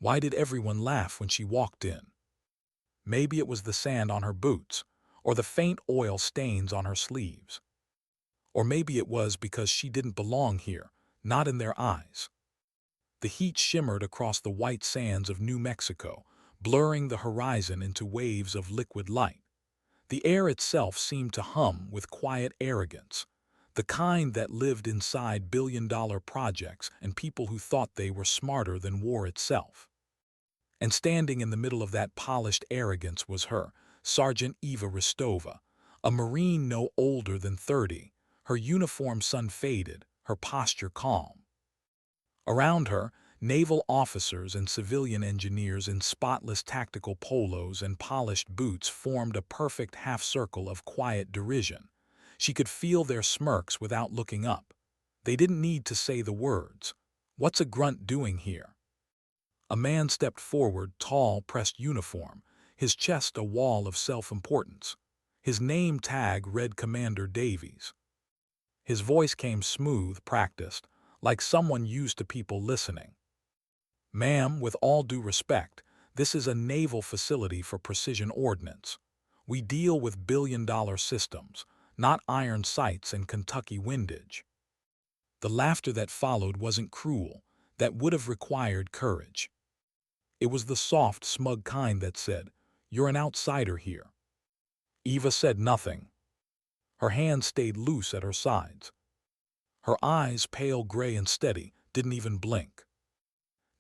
Why did everyone laugh when she walked in? Maybe it was the sand on her boots, or the faint oil stains on her sleeves. Or maybe it was because she didn't belong here, not in their eyes. The heat shimmered across the white sands of New Mexico, blurring the horizon into waves of liquid light. The air itself seemed to hum with quiet arrogance, the kind that lived inside billion-dollar projects and people who thought they were smarter than war itself. And standing in the middle of that polished arrogance was her, Sergeant Eva Rosttova, a Marine no older than 30, her uniform sun-faded, her posture calm. Around her, naval officers and civilian engineers in spotless tactical polos and polished boots formed a perfect half-circle of quiet derision. She could feel their smirks without looking up. They didn't need to say the words. "What's a grunt doing here?" A man stepped forward, tall, pressed uniform, his chest a wall of self-importance. His name tag read Commander Davies. His voice came smooth, practiced, like someone used to people listening. "Ma'am, with all due respect, this is a naval facility for precision ordnance. We deal with billion-dollar systems, not iron sights and Kentucky windage." The laughter that followed wasn't cruel, that would have required courage. It was the soft, smug kind that said, "You're an outsider here." Eva said nothing. Her hands stayed loose at her sides. Her eyes, pale gray and steady, didn't even blink.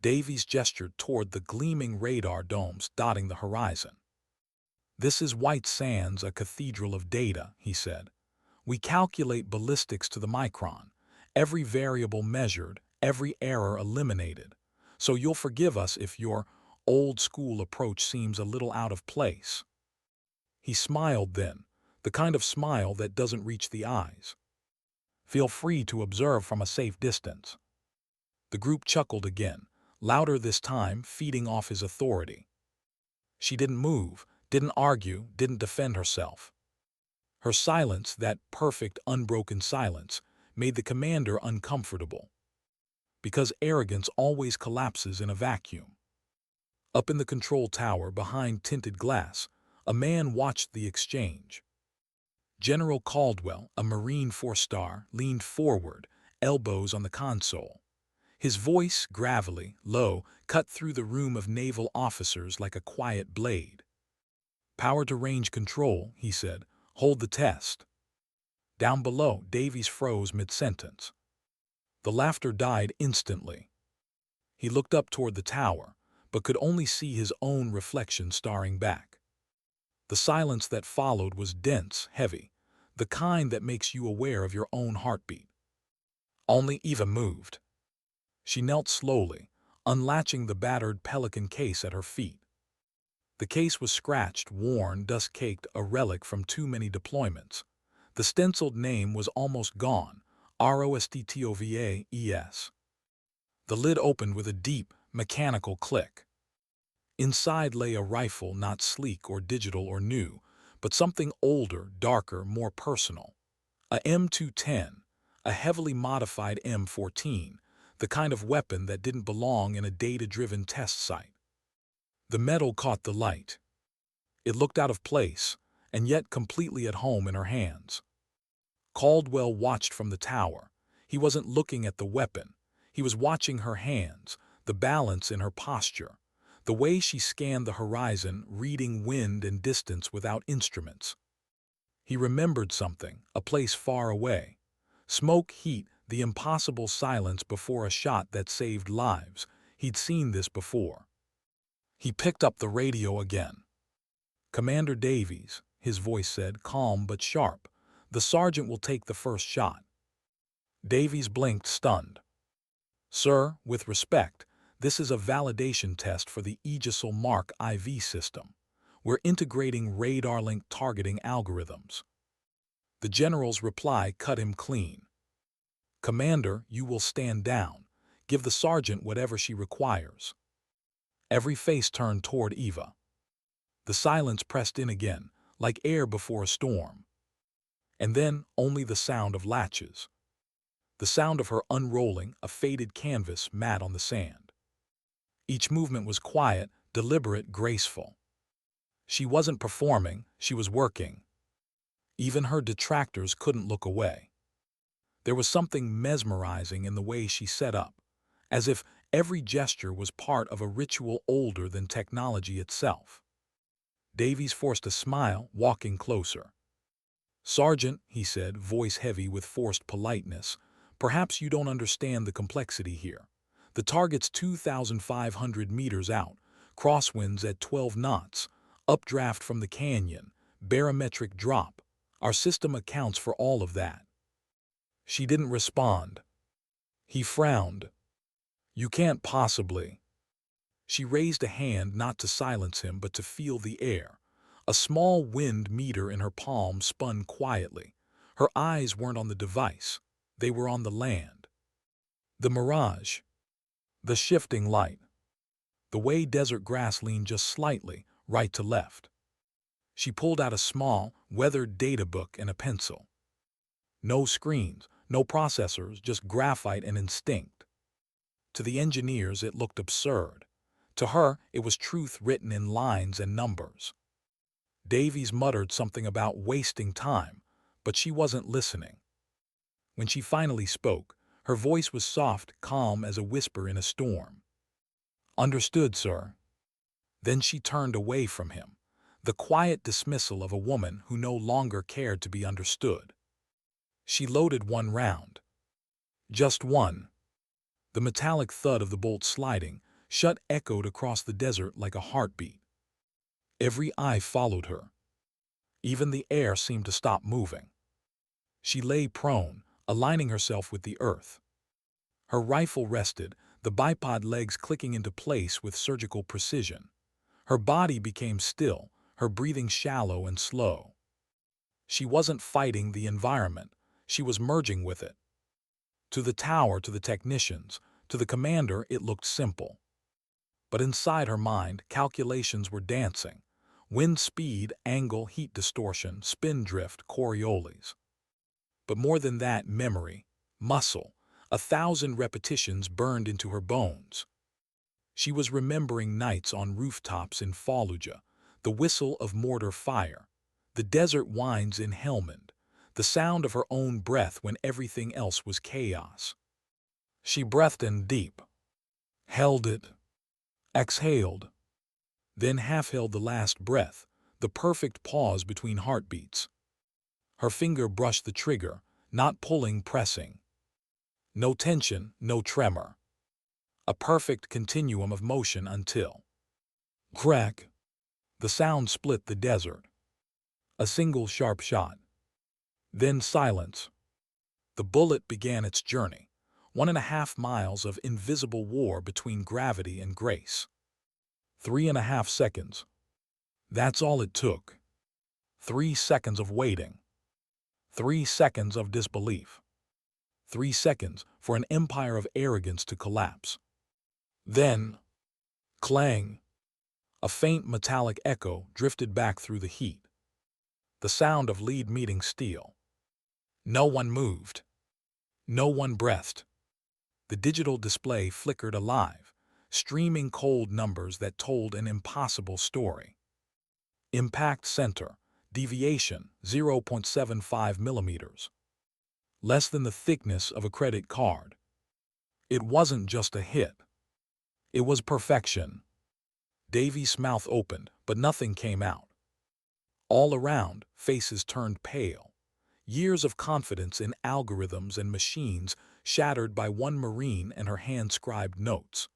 Davies gestured toward the gleaming radar domes dotting the horizon. "This is White Sands, a cathedral of data," he said. "We calculate ballistics to the micron, every variable measured, every error eliminated. So you'll forgive us if your old-school approach seems a little out of place." He smiled then, the kind of smile that doesn't reach the eyes. "Feel free to observe from a safe distance." The group chuckled again, louder this time, feeding off his authority. She didn't move, didn't argue, didn't defend herself. Her silence, that perfect, unbroken silence, made the commander uncomfortable. Because arrogance always collapses in a vacuum. Up in the control tower behind tinted glass, a man watched the exchange. General Caldwell, a Marine 4-star, leaned forward, elbows on the console. His voice, gravelly, low, cut through the room of naval officers like a quiet blade. "Power to range control," he said. "Hold the test." Down below, Davies froze mid-sentence. The laughter died instantly. He looked up toward the tower, but could only see his own reflection staring back. The silence that followed was dense, heavy, the kind that makes you aware of your own heartbeat. Only Eva moved. She knelt slowly, unlatching the battered Pelican case at her feet. The case was scratched, worn, dust-caked, a relic from too many deployments. The stenciled name was almost gone, Rosttova. The lid opened with a deep, mechanical click. Inside lay a rifle not sleek or digital or new, but something older, darker, more personal. A M210, a heavily modified M14, the kind of weapon that didn't belong in a data-driven test site. The metal caught the light. It looked out of place, and yet completely at home in her hands. Caldwell watched from the tower. He wasn't looking at the weapon. He was watching her hands, the balance in her posture, the way she scanned the horizon, reading wind and distance without instruments. He remembered something, a place far away. Smoke, heat, the impossible silence before a shot that saved lives. He'd seen this before. He picked up the radio again. "Commander Davies," his voice said, calm but sharp. "The sergeant will take the first shot." Davies blinked, stunned. "Sir, with respect, this is a validation test for the Aegisal Mark IV system. We're integrating radar-linked targeting algorithms." The general's reply cut him clean. "Commander, you will stand down. Give the sergeant whatever she requires." Every face turned toward Eva. The silence pressed in again, like air before a storm. And then only the sound of latches. The sound of her unrolling a faded canvas mat on the sand. Each movement was quiet, deliberate, graceful. She wasn't performing, she was working. Even her detractors couldn't look away. There was something mesmerizing in the way she set up, as if every gesture was part of a ritual older than technology itself. Davies forced a smile, walking closer. "Sergeant," he said, voice heavy with forced politeness, "perhaps you don't understand the complexity here. The target's 2,500 meters out, crosswinds at 12 knots, updraft from the canyon, barometric drop. Our system accounts for all of that." She didn't respond. He frowned. "You can't possibly." She raised a hand not to silence him but to feel the air. A small wind meter in her palm spun quietly. Her eyes weren't on the device. They were on the land. The mirage. The shifting light. The way desert grass leaned just slightly, right to left. She pulled out a small, weathered data book and a pencil. No screens, no processors, just graphite and instinct. To the engineers it looked absurd. To her it was truth written in lines and numbers. Davies muttered something about wasting time, but she wasn't listening. When she finally spoke, her voice was soft, calm as a whisper in a storm. "Understood, sir." Then she turned away from him, the quiet dismissal of a woman who no longer cared to be understood. She loaded one round. Just one. The metallic thud of the bolt sliding shut echoed across the desert like a heartbeat. Every eye followed her. Even the air seemed to stop moving. She lay prone, aligning herself with the earth. Her rifle rested, the bipod legs clicking into place with surgical precision. Her body became still, her breathing shallow and slow. She wasn't fighting the environment, she was merging with it. To the tower, to the technicians, to the commander, it looked simple. But inside her mind, calculations were dancing. Wind speed, angle, heat distortion, spin drift, Coriolis. But more than that, memory, muscle, 1,000 repetitions burned into her bones. She was remembering nights on rooftops in Fallujah, the whistle of mortar fire, the desert winds in Helmand, the sound of her own breath when everything else was chaos. She breathed in deep, held it, exhaled, then half-held the last breath, the perfect pause between heartbeats. Her finger brushed the trigger, not pulling, pressing. No tension, no tremor. A perfect continuum of motion until... crack! The sound split the desert. A single sharp shot. Then silence. The bullet began its journey, 1.5 miles of invisible war between gravity and grace. 3.5 seconds. That's all it took. 3 seconds of waiting. 3 seconds of disbelief. 3 seconds for an empire of arrogance to collapse. Then, clang. A faint metallic echo drifted back through the heat. The sound of lead meeting steel. No one moved. No one breathed. The digital display flickered alive, streaming cold numbers that told an impossible story. Impact center, deviation 0.75 millimeters. Less than the thickness of a credit card. It wasn't just a hit. It was perfection. Davies' mouth opened, but nothing came out. All around, faces turned pale. Years of confidence in algorithms and machines shattered by one Marine and her hand-scribed notes.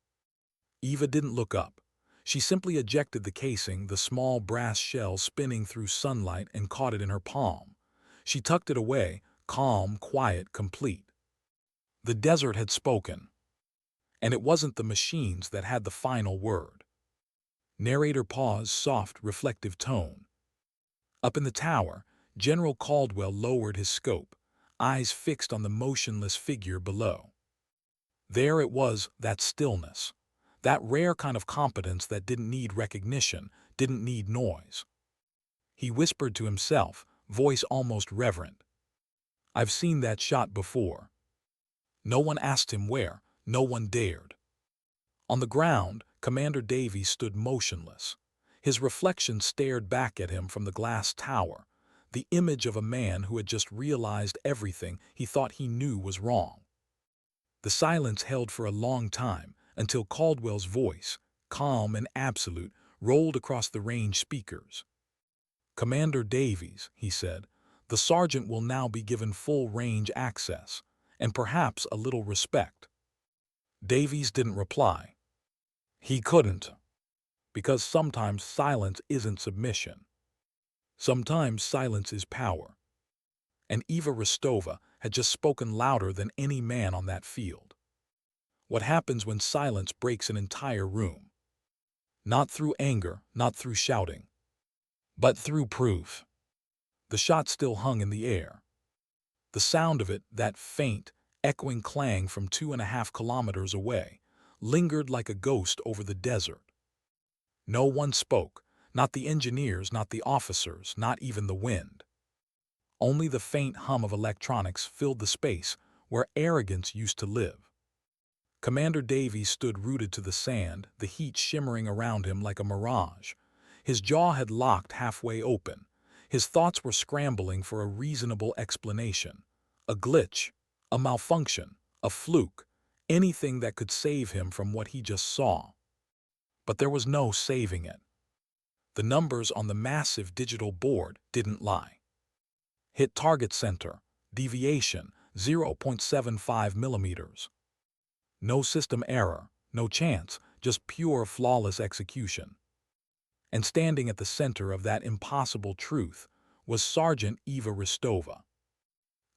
Eva didn't look up. She simply ejected the casing, the small brass shell spinning through sunlight, and caught it in her palm. She tucked it away, calm, quiet, complete. The desert had spoken. And it wasn't the machines that had the final word. Narrator paused, soft, reflective tone. Up in the tower, General Caldwell lowered his scope, eyes fixed on the motionless figure below. There it was, that stillness, that rare kind of competence that didn't need recognition, didn't need noise. He whispered to himself, voice almost reverent. "I've seen that shot before." No one asked him where, no one dared. On the ground, Commander Davies stood motionless. His reflection stared back at him from the glass tower, the image of a man who had just realized everything he thought he knew was wrong. The silence held for a long time until Caldwell's voice, calm and absolute, rolled across the range speakers. "Commander Davies," he said, "the sergeant will now be given full range access, and perhaps a little respect." Davies didn't reply. He couldn't, because sometimes silence isn't submission. Sometimes silence is power. And Eva Rosttova had just spoken louder than any man on that field. What happens when silence breaks an entire room? Not through anger, not through shouting, but through proof. The shot still hung in the air. The sound of it, that faint, echoing clang from 2.5 kilometers away, lingered like a ghost over the desert. No one spoke, not the engineers, not the officers, not even the wind. Only the faint hum of electronics filled the space where arrogance used to live. Commander Davies stood rooted to the sand, the heat shimmering around him like a mirage. His jaw had locked halfway open. His thoughts were scrambling for a reasonable explanation. A glitch, a malfunction, a fluke, anything that could save him from what he just saw. But there was no saving it. The numbers on the massive digital board didn't lie. Hit target center, deviation 0.75 millimeters. No system error, no chance, just pure flawless execution. And standing at the center of that impossible truth was Sergeant Eva Rosttova.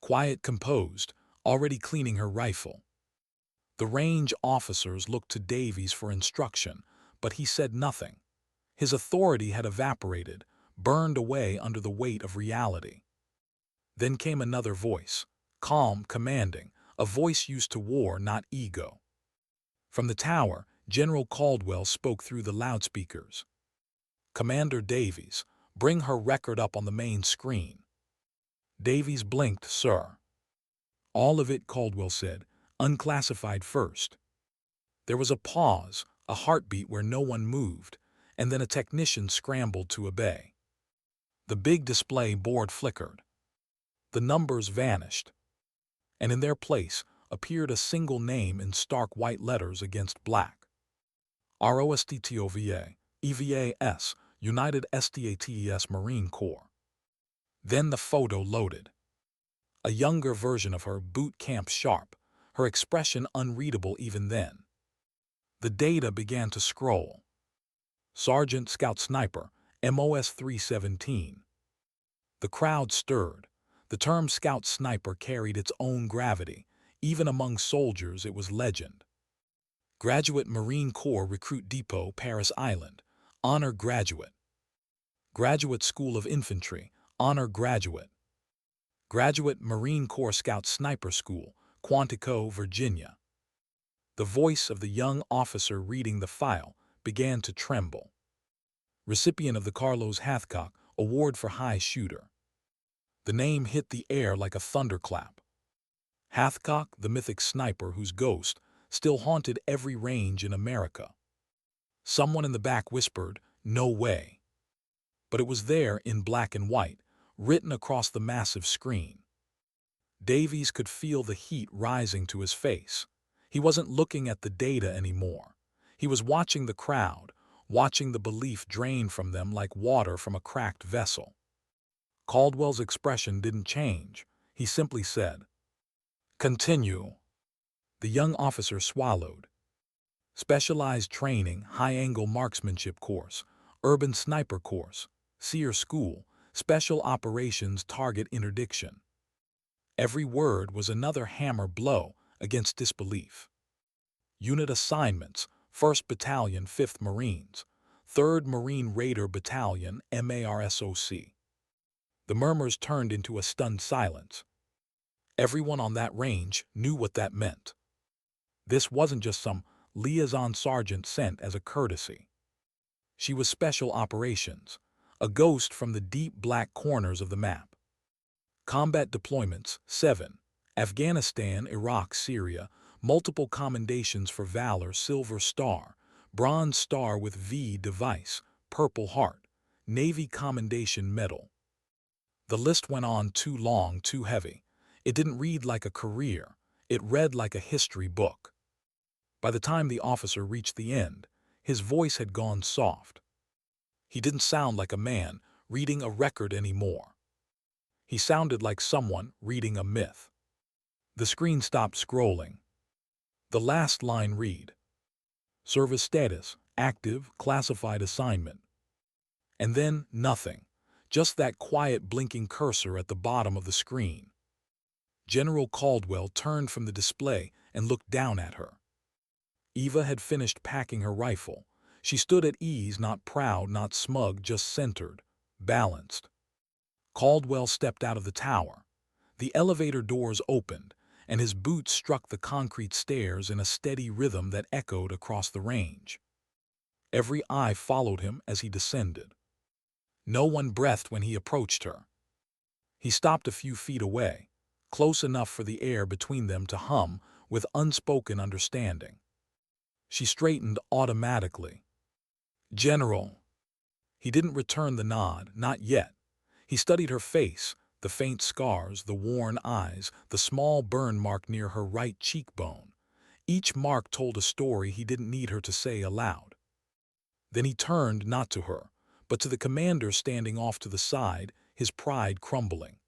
Quiet, composed, already cleaning her rifle. The range officers looked to Davies for instruction, but he said nothing. His authority had evaporated, burned away under the weight of reality. Then came another voice, calm, commanding, a voice used to war, not ego. From the tower, General Caldwell spoke through the loudspeakers. "Commander Davies, bring her record up on the main screen." Davies blinked. "Sir." "All of it," Caldwell said, "unclassified first." There was a pause, a heartbeat where no one moved, and then a technician scrambled to obey. The big display board flickered. The numbers vanished, and in their place appeared a single name in stark white letters against black. Rosttova, EVAS, United States Marine Corps. Then the photo loaded. A younger version of her, boot camp sharp, her expression unreadable even then. The data began to scroll. Sergeant Scout Sniper, MOS 317. The crowd stirred. The term Scout Sniper carried its own gravity. Even among soldiers, it was legend. Graduate Marine Corps Recruit Depot, Paris Island, Honor Graduate. Graduate School of Infantry, Honor Graduate. Graduate Marine Corps Scout Sniper School, Quantico, Virginia. The voice of the young officer reading the file began to tremble. Recipient of the Carlos Hathcock Award for High Shooter. The name hit the air like a thunderclap. Hathcock, the mythic sniper whose ghost still haunted every range in America. Someone in the back whispered, "No way." But it was there in black and white, written across the massive screen. Davies could feel the heat rising to his face. He wasn't looking at the data anymore. He was watching the crowd, watching the belief drain from them like water from a cracked vessel. Caldwell's expression didn't change. He simply said, "Continue." The young officer swallowed. Specialized training, high-angle marksmanship course, urban sniper course, seer school, special operations target interdiction. Every word was another hammer blow against disbelief. Unit assignments: 1st Battalion, 5th Marines, 3rd Marine Raider Battalion, MARSOC. The murmurs turned into a stunned silence. Everyone on that range knew what that meant. This wasn't just some liaison sergeant sent as a courtesy. She was special operations, a ghost from the deep black corners of the map. Combat deployments: 7. Afghanistan, Iraq, Syria, multiple commendations for valor, Silver Star, bronze star with V device, Purple Heart, Navy Commendation Medal. The list went on too long, too heavy. It didn't read like a career. It read like a history book. By the time the officer reached the end, his voice had gone soft. He didn't sound like a man reading a record anymore. He sounded like someone reading a myth. The screen stopped scrolling. The last line read, "Service status, active, classified assignment." And then nothing, just that quiet blinking cursor at the bottom of the screen. General Caldwell turned from the display and looked down at her. Eva had finished packing her rifle. She stood at ease, not proud, not smug, just centered, balanced. Caldwell stepped out of the tower. The elevator doors opened, and his boots struck the concrete stairs in a steady rhythm that echoed across the range. Every eye followed him as he descended. No one breathed when he approached her. He stopped a few feet away, close enough for the air between them to hum with unspoken understanding. She straightened automatically. "General." He didn't return the nod, not yet. He studied her face, the faint scars, the worn eyes, the small burn mark near her right cheekbone. Each mark told a story he didn't need her to say aloud. Then he turned not to her, but to the commander standing off to the side, his pride crumbling.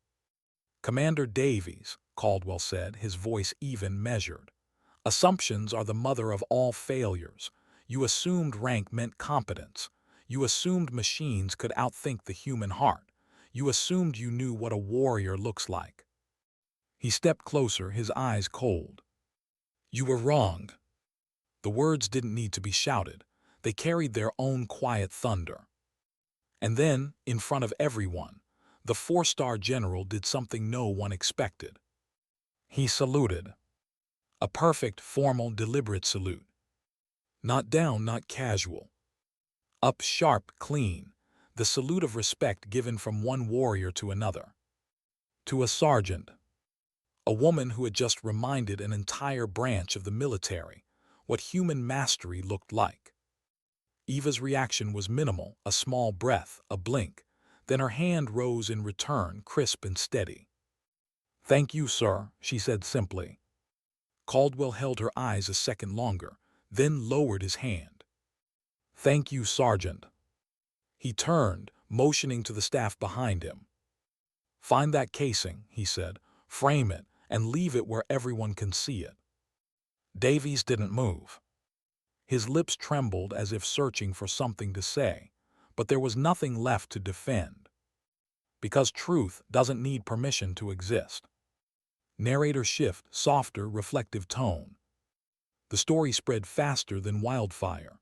"Commander Davies," Caldwell said, his voice even, measured. "Assumptions are the mother of all failures. You assumed rank meant competence. You assumed machines could outthink the human heart. You assumed you knew what a warrior looks like." He stepped closer, his eyes cold. "You were wrong." The words didn't need to be shouted. They carried their own quiet thunder. And then, in front of everyone, the four-star general did something no one expected. He saluted. A perfect, formal, deliberate salute. Not down, not casual. Up, sharp, clean. The salute of respect given from one warrior to another. To a sergeant. A woman who had just reminded an entire branch of the military what human mastery looked like. Eva's reaction was minimal, a small breath, a blink. Then her hand rose in return, crisp and steady. "Thank you, sir," she said simply. Caldwell held her eyes a second longer, then lowered his hand. "Thank you, Sergeant." He turned, motioning to the staff behind him. "Find that casing," he said, "frame it, and leave it where everyone can see it." Davies didn't move. His lips trembled as if searching for something to say, but there was nothing left to defend. Because truth doesn't need permission to exist. Narrator shift, softer, reflective tone. The story spread faster than wildfire.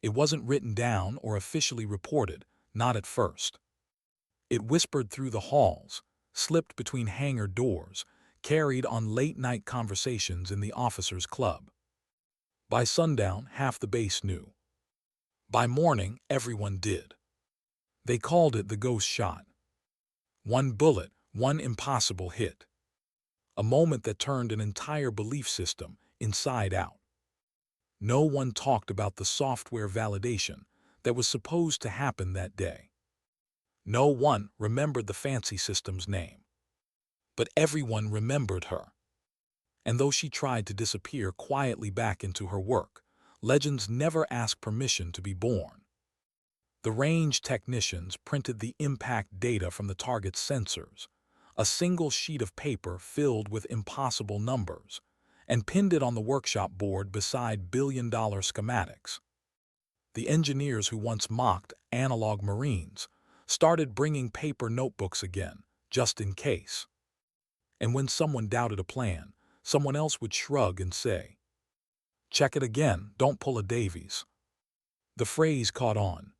It wasn't written down or officially reported, not at first. It whispered through the halls, slipped between hangar doors, carried on late-night conversations in the officers' club. By sundown, half the base knew. By morning, everyone did. They called it the ghost shot. One bullet, one impossible hit. A moment that turned an entire belief system inside out. No one talked about the software validation that was supposed to happen that day. No one remembered the fancy system's name. But everyone remembered her. And though she tried to disappear quietly back into her work, legends never asked permission to be born. The range technicians printed the impact data from the target's sensors, a single sheet of paper filled with impossible numbers, and pinned it on the workshop board beside billion-dollar schematics. The engineers who once mocked analog Marines started bringing paper notebooks again, just in case. And when someone doubted a plan, someone else would shrug and say, "Check it again, don't pull a Davies." The phrase caught on.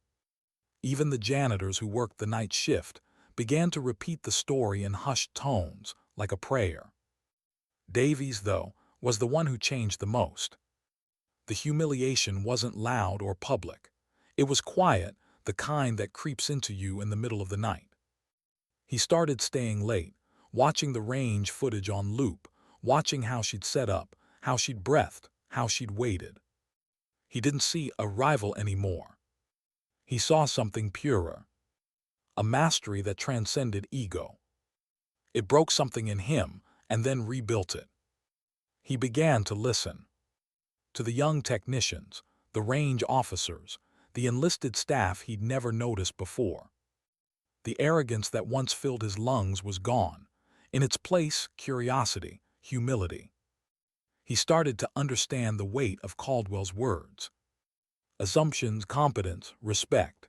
Even the janitors who worked the night shift began to repeat the story in hushed tones, like a prayer. Davies, though, was the one who changed the most. The humiliation wasn't loud or public. It was quiet, the kind that creeps into you in the middle of the night. He started staying late, watching the range footage on loop, watching how she'd set up, how she'd breathed, how she'd waited. He didn't see a rival anymore. He saw something purer, a mastery that transcended ego. It broke something in him and then rebuilt it. He began to listen. To the young technicians, the range officers, the enlisted staff he'd never noticed before. The arrogance that once filled his lungs was gone. In its place, curiosity, humility. He started to understand the weight of Caldwell's words. Assumptions, competence, respect.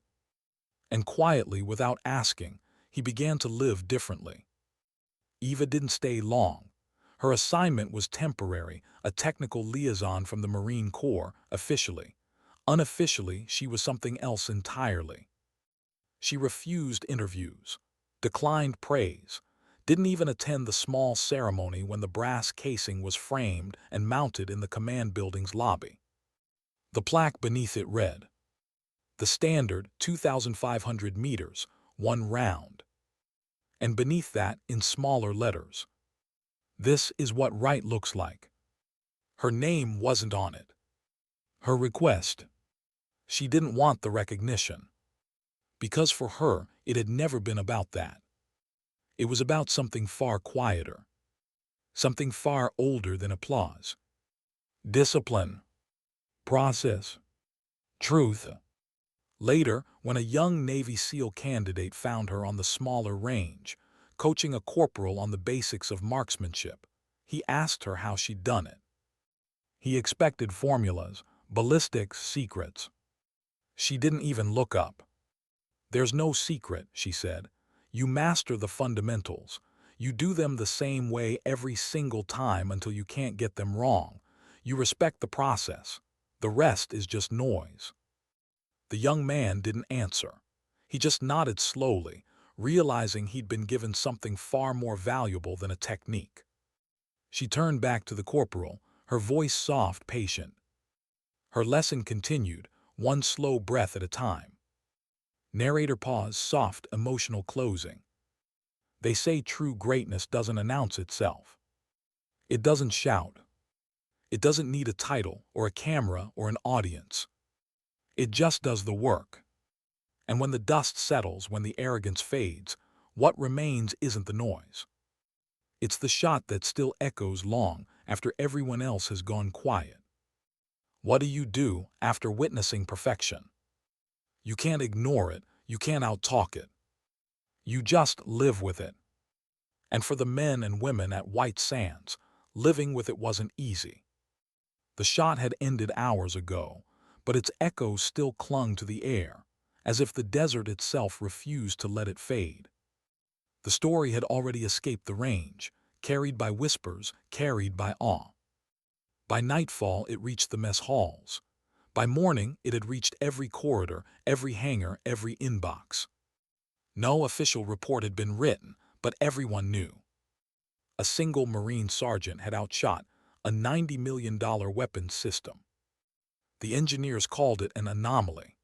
And quietly, without asking, he began to live differently. Eva didn't stay long. Her assignment was temporary, a technical liaison from the Marine Corps, officially. Unofficially, she was something else entirely. She refused interviews, declined praise, didn't even attend the small ceremony when the brass casing was framed and mounted in the command building's lobby. The plaque beneath it read, "The standard, 2,500 meters, one round." And beneath that, in smaller letters, "This is what right looks like." Her name wasn't on it. Her request. She didn't want the recognition. Because for her, it had never been about that. It was about something far quieter. Something far older than applause. Discipline. Process. Truth. Later, when a young Navy SEAL candidate found her on the smaller range, coaching a corporal on the basics of marksmanship, he asked her how she'd done it. He expected formulas, ballistics, secrets. She didn't even look up. "There's no secret," she said. "You master the fundamentals. You do them the same way every single time until you can't get them wrong. You respect the process. The rest is just noise." The young man didn't answer. He just nodded slowly, realizing he'd been given something far more valuable than a technique. She turned back to the corporal, her voice soft, patient. Her lesson continued, one slow breath at a time. Narrator pause, soft, emotional closing. They say true greatness doesn't announce itself. It doesn't shout. It doesn't need a title or a camera or an audience. It just does the work. And when the dust settles, when the arrogance fades, what remains isn't the noise. It's the shot that still echoes long after everyone else has gone quiet. What do you do after witnessing perfection? You can't ignore it, you can't outtalk it. You just live with it. And for the men and women at White Sands, living with it wasn't easy. The shot had ended hours ago, but its echoes still clung to the air, as if the desert itself refused to let it fade. The story had already escaped the range, carried by whispers, carried by awe. By nightfall, it reached the mess halls. By morning, it had reached every corridor, every hangar, every inbox. No official report had been written, but everyone knew. A single Marine sergeant had outshot a $90 million weapons system. The engineers called it an anomaly.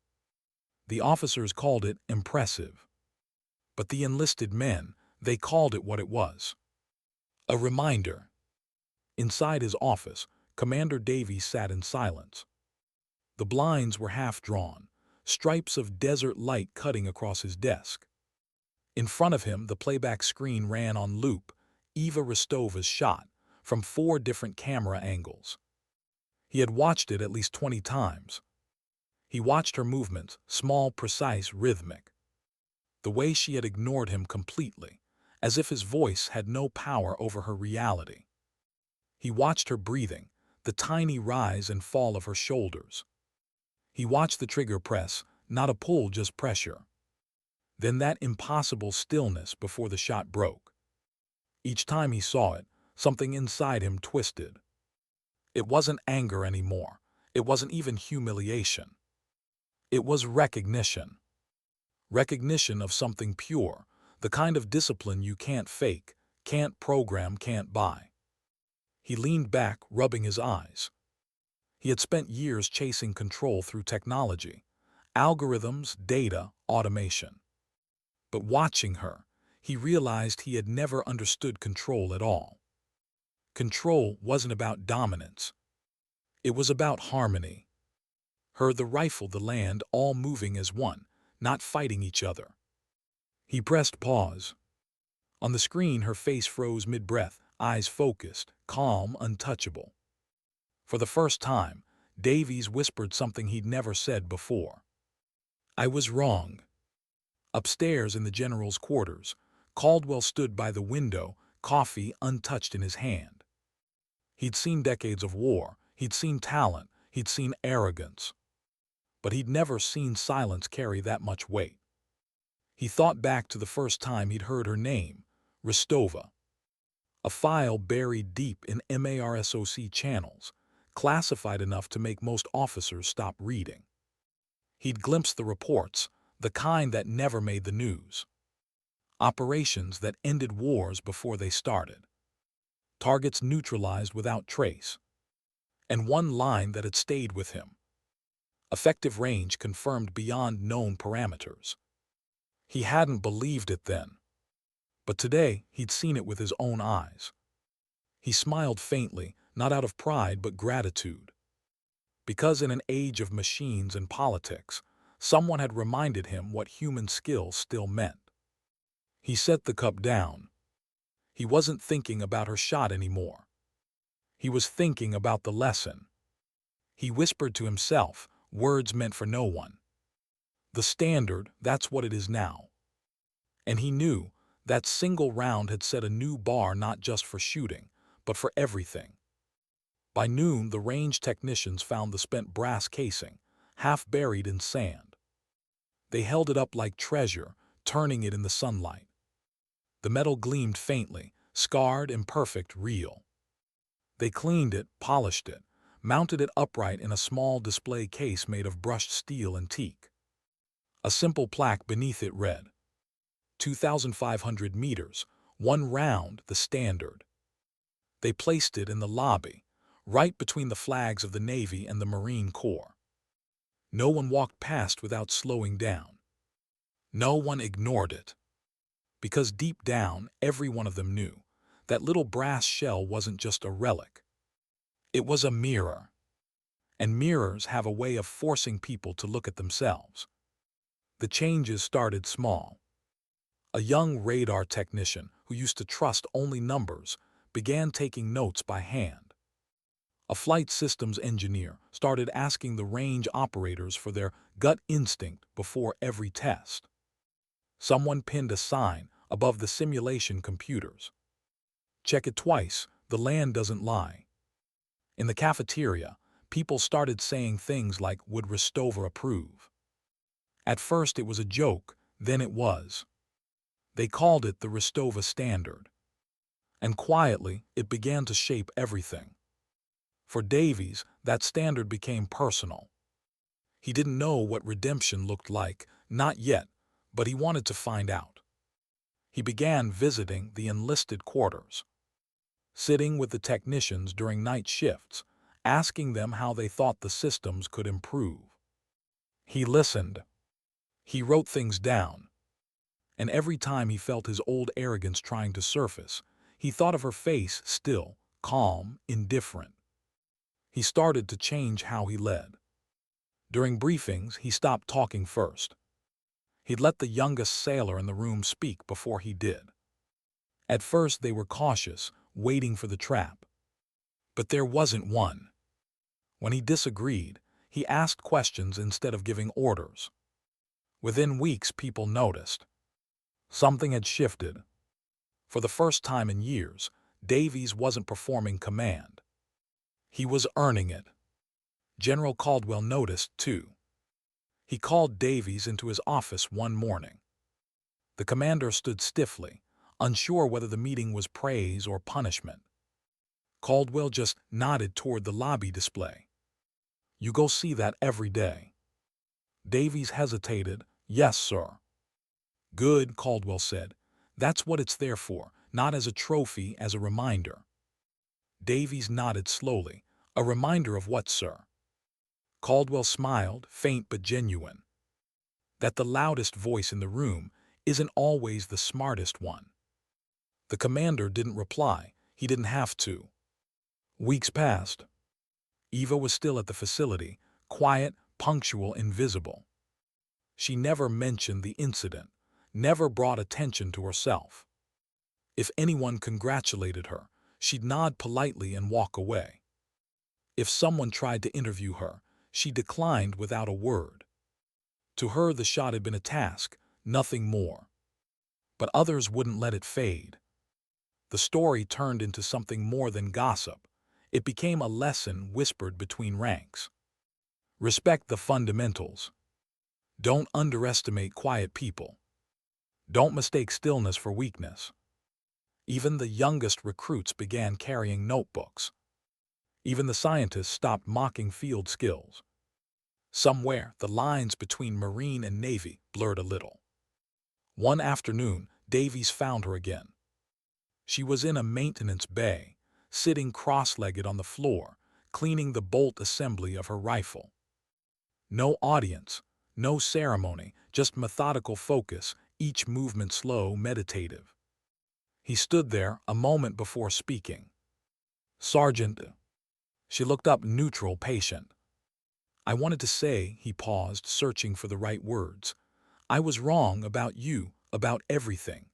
The officers called it impressive. But the enlisted men, they called it what it was. A reminder. Inside his office, Commander Davies sat in silence. The blinds were half drawn, stripes of desert light cutting across his desk. In front of him, the playback screen ran on loop, Eva Rosttova's shot, from 4 different camera angles. He had watched it at least 20 times. He watched her movements, small, precise, rhythmic. The way she had ignored him completely, as if his voice had no power over her reality. He watched her breathing, the tiny rise and fall of her shoulders. He watched the trigger press, not a pull, just pressure. Then that impossible stillness before the shot broke. Each time he saw it, something inside him twisted. It wasn't anger anymore. It wasn't even humiliation. It was recognition. Recognition of something pure, the kind of discipline you can't fake, can't program, can't buy. He leaned back, rubbing his eyes. He had spent years chasing control through technology, algorithms, data, automation. But watching her, he realized he had never understood control at all. Control wasn't about dominance. It was about harmony. heard the rifle, the land, all moving as one, not fighting each other. He pressed pause. On the screen, her face froze mid-breath, eyes focused, calm, untouchable. For the first time, Davies whispered something he'd never said before. "I was wrong." Upstairs in the general's quarters, Caldwell stood by the window, coffee untouched in his hand. He'd seen decades of war, he'd seen talent, he'd seen arrogance. But he'd never seen silence carry that much weight. He thought back to the first time he'd heard her name, Rosttova. A file buried deep in MARSOC channels, classified enough to make most officers stop reading. He'd glimpsed the reports, the kind that never made the news. Operations that ended wars before they started. Targets neutralized without trace. And one line that had stayed with him. Effective range confirmed beyond known parameters. He hadn't believed it then. But today, he'd seen it with his own eyes. He smiled faintly, not out of pride but gratitude. Because in an age of machines and politics, someone had reminded him what human skill still meant. He set the cup down. He wasn't thinking about her shot anymore. He was thinking about the lesson. He whispered to himself, words meant for no one. The standard, that's what it is now. And he knew that single round had set a new bar not just for shooting, but for everything. By noon, the range technicians found the spent brass casing, half buried in sand. They held it up like treasure, turning it in the sunlight. The metal gleamed faintly, scarred, imperfect, real. They cleaned it, polished it, mounted it upright in a small display case made of brushed steel and teak. A simple plaque beneath it read, 2,500 meters, one round, the standard. They placed it in the lobby, right between the flags of the Navy and the Marine Corps. No one walked past without slowing down. No one ignored it. Because deep down, every one of them knew that little brass shell wasn't just a relic. It was a mirror. And mirrors have a way of forcing people to look at themselves. The changes started small. A young radar technician who used to trust only numbers began taking notes by hand. A flight systems engineer started asking the range operators for their gut instinct before every test. Someone pinned a sign above the simulation computers. Check it twice, the land doesn't lie. In the cafeteria, people started saying things like, would Rosttova approve? At first it was a joke, then it was. They called it the Rosttova standard. And quietly, it began to shape everything. For Davies, that standard became personal. He didn't know what redemption looked like, not yet, but he wanted to find out. He began visiting the enlisted quarters, sitting with the technicians during night shifts, asking them how they thought the systems could improve. He listened. He wrote things down. And every time he felt his old arrogance trying to surface, he thought of her face, still, calm, indifferent. He started to change how he led. During briefings, he stopped talking first. He'd let the youngest sailor in the room speak before he did. At first they were cautious, waiting for the trap. But there wasn't one. When he disagreed, he asked questions instead of giving orders. Within weeks, people noticed. Something had shifted. For the first time in years, Davies wasn't performing command. He was earning it. General Caldwell noticed, too. He called Davies into his office one morning. The commander stood stiffly, unsure whether the meeting was praise or punishment. Caldwell just nodded toward the lobby display. You go see that every day. Davies hesitated. Yes, sir. Good, Caldwell said. That's what it's there for, not as a trophy, as a reminder. Davies nodded slowly. A reminder of what, sir? Caldwell smiled, faint but genuine. That the loudest voice in the room isn't always the smartest one. The commander didn't reply. He didn't have to. Weeks passed. Eva was still at the facility, quiet, punctual and visible. She never mentioned the incident, never brought attention to herself. If anyone congratulated her, she'd nod politely and walk away. If someone tried to interview her, she declined without a word. To her, the shot had been a task, nothing more. But others wouldn't let it fade. The story turned into something more than gossip. It became a lesson whispered between ranks. Respect the fundamentals. Don't underestimate quiet people. Don't mistake stillness for weakness. Even the youngest recruits began carrying notebooks. Even the scientists stopped mocking field skills. Somewhere, the lines between Marine and Navy blurred a little. One afternoon, Davies found her again. She was in a maintenance bay, sitting cross-legged on the floor, cleaning the bolt assembly of her rifle. No audience, no ceremony, just methodical focus, each movement slow, meditative. He stood there a moment before speaking. "Sergeant." She looked up, neutral, patient. "I wanted to say," he paused, searching for the right words, "I was wrong about you, about everything."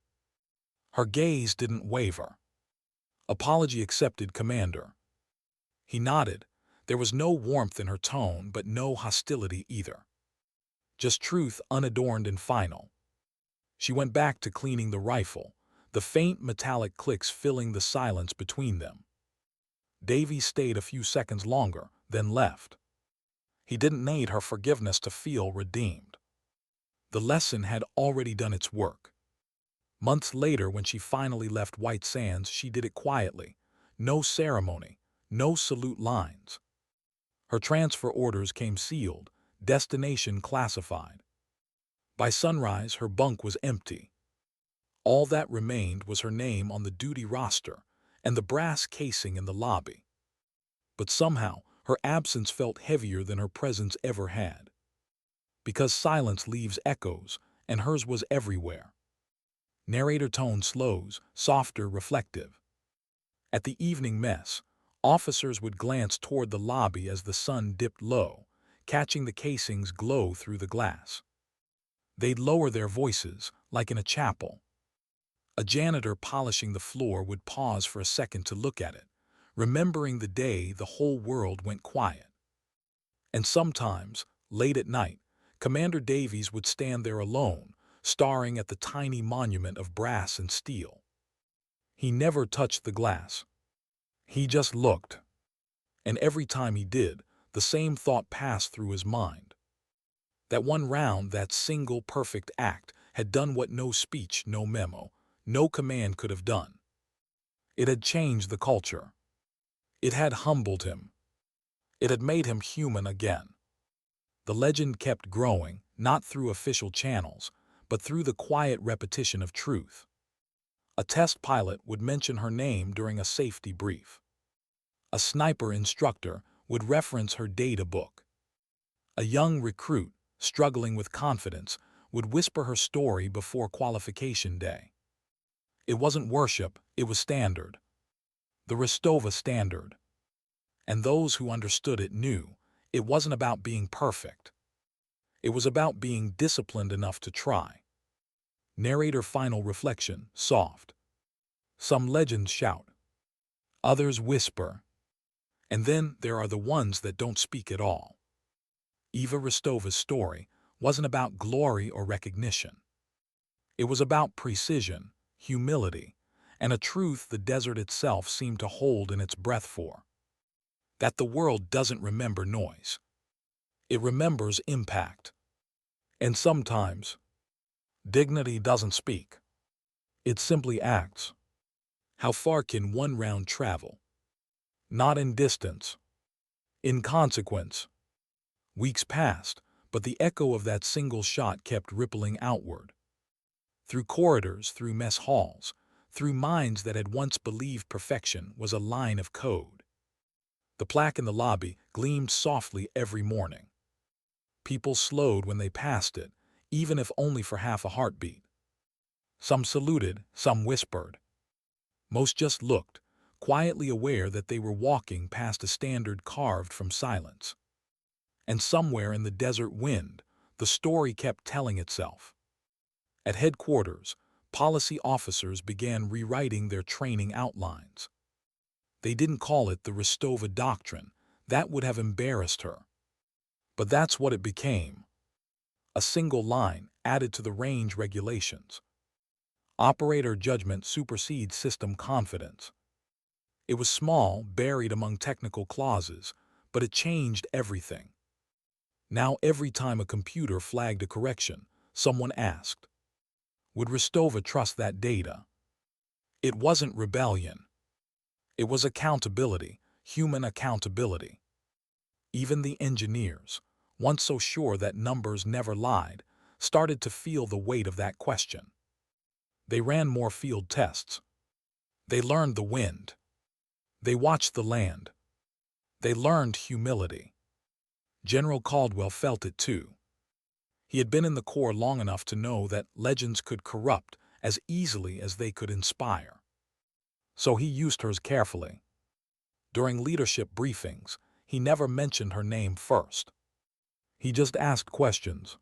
Her gaze didn't waver. "Apology accepted, Commander." He nodded. There was no warmth in her tone, but no hostility either. Just truth, unadorned and final. She went back to cleaning the rifle, the faint metallic clicks filling the silence between them. Davies stayed a few seconds longer, then left. He didn't need her forgiveness to feel redeemed. The lesson had already done its work. Months later, when she finally left White Sands, she did it quietly. No ceremony, no salute lines. Her transfer orders came sealed, destination classified. By sunrise, her bunk was empty. All that remained was her name on the duty roster and the brass casing in the lobby. But somehow, her absence felt heavier than her presence ever had. Because silence leaves echoes, and hers was everywhere. Narrator tone slows, softer, reflective. At the evening mess, officers would glance toward the lobby as the sun dipped low, catching the casing's glow through the glass. They'd lower their voices, like in a chapel. A janitor polishing the floor would pause for a second to look at it, remembering the day the whole world went quiet. And sometimes, late at night, Commander Davies would stand there alone, staring at the tiny monument of brass and steel. He never touched the glass. He just looked. And every time he did, the same thought passed through his mind. That one round, that single perfect act, had done what no speech, no memo, no command could have done. It had changed the culture. It had humbled him. It had made him human again. The legend kept growing, not through official channels, but through the quiet repetition of truth. A test pilot would mention her name during a safety brief. A sniper instructor would reference her data book. A young recruit, struggling with confidence, would whisper her story before qualification day. It wasn't worship, it was standard. The Rosttova standard. And those who understood it knew it wasn't about being perfect. It was about being disciplined enough to try. Narrator final reflection, soft. Some legends shout. Others whisper. And then there are the ones that don't speak at all. Eva Rosttova's story wasn't about glory or recognition. It was about precision, humility, and a truth the desert itself seemed to hold in its breath for. That the world doesn't remember noise. It remembers impact. And sometimes, dignity doesn't speak. It simply acts. How far can one round travel? Not in distance. In consequence. Weeks passed, but the echo of that single shot kept rippling outward. Through corridors, through mess halls, through minds that had once believed perfection was a line of code. The plaque in the lobby gleamed softly every morning. People slowed when they passed it, even if only for half a heartbeat. Some saluted, some whispered. Most just looked, quietly aware that they were walking past a standard carved from silence. And somewhere in the desert wind, the story kept telling itself. At headquarters, policy officers began rewriting their training outlines. They didn't call it the Rostova Doctrine. That would have embarrassed her. But that's what it became. A single line added to the range regulations. Operator judgment supersedes system confidence. It was small, buried among technical clauses, but it changed everything. Now every time a computer flagged a correction, someone asked, would Rostova trust that data? It wasn't rebellion. It was accountability, human accountability. Even the engineers, once so sure that numbers never lied, started to feel the weight of that question. They ran more field tests. They learned the wind. They watched the land. They learned humility. General Caldwell felt it too. He had been in the Corps long enough to know that legends could corrupt as easily as they could inspire. So he used hers carefully. During leadership briefings, he never mentioned her name first. He just asked questions.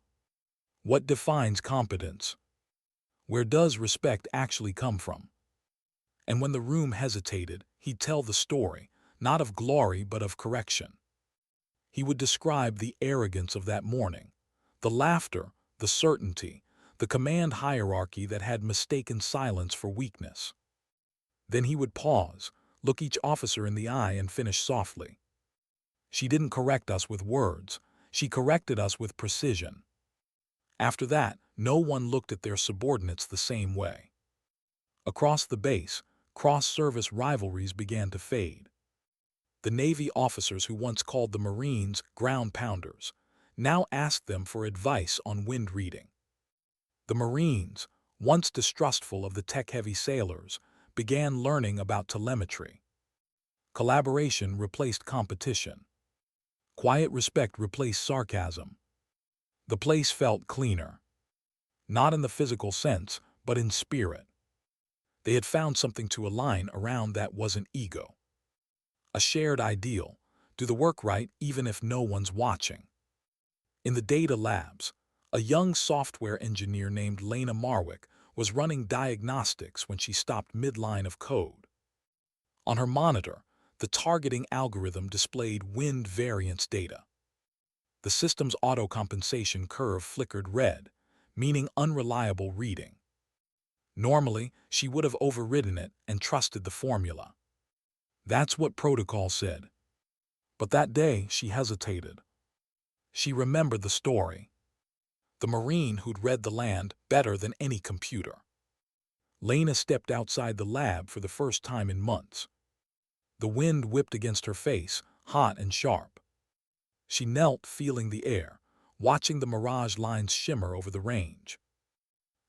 What defines competence? Where does respect actually come from? And when the room hesitated, he'd tell the story, not of glory but of correction. He would describe the arrogance of that morning, the laughter, the certainty, the command hierarchy that had mistaken silence for weakness. Then he would pause, look each officer in the eye and finish softly. She didn't correct us with words, she corrected us with precision. After that, no one looked at their subordinates the same way. Across the base, cross-service rivalries began to fade. The Navy officers who once called the Marines ground pounders now asked them for advice on wind reading. The Marines, once distrustful of the tech-heavy sailors, began learning about telemetry. Collaboration replaced competition. Quiet respect replaced sarcasm. The place felt cleaner. Not in the physical sense, but in spirit. They had found something to align around that wasn't ego. A shared ideal, do the work right even if no one's watching. In the data labs, a young software engineer named Lena Marwick was running diagnostics when she stopped mid-line of code. On her monitor, the targeting algorithm displayed wind variance data. The system's auto-compensation curve flickered red, meaning unreliable reading. Normally, she would have overridden it and trusted the formula. That's what protocol said. But that day, she hesitated. She remembered the story. The Marine who'd read the land better than any computer. Lena stepped outside the lab for the first time in months. The wind whipped against her face, hot and sharp. She knelt, feeling the air, watching the mirage lines shimmer over the range.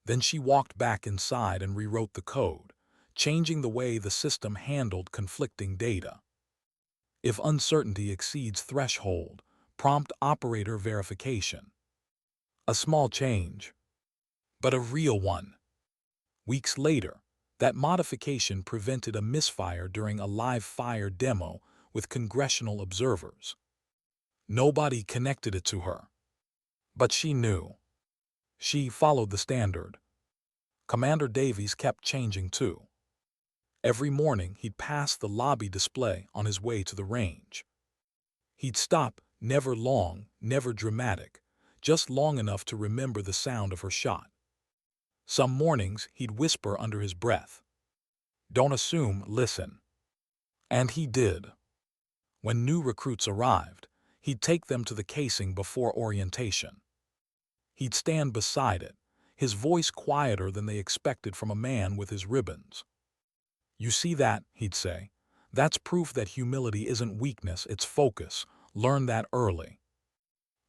Then she walked back inside and rewrote the code, changing the way the system handled conflicting data. If uncertainty exceeds threshold, prompt operator verification. A small change, but a real one. Weeks later, that modification prevented a misfire during a live fire demo with congressional observers. Nobody connected it to her. But she knew. She followed the standard. Commander Davies kept changing too. Every morning he'd pass the lobby display on his way to the range. He'd stop, never long, never dramatic, just long enough to remember the sound of her shot. Some mornings he'd whisper under his breath, "Don't assume, listen." And he did. When new recruits arrived, he'd take them to the casing before orientation. He'd stand beside it, his voice quieter than they expected from a man with his ribbons. "You see that," he'd say. "That's proof that humility isn't weakness, it's focus. Learn that early."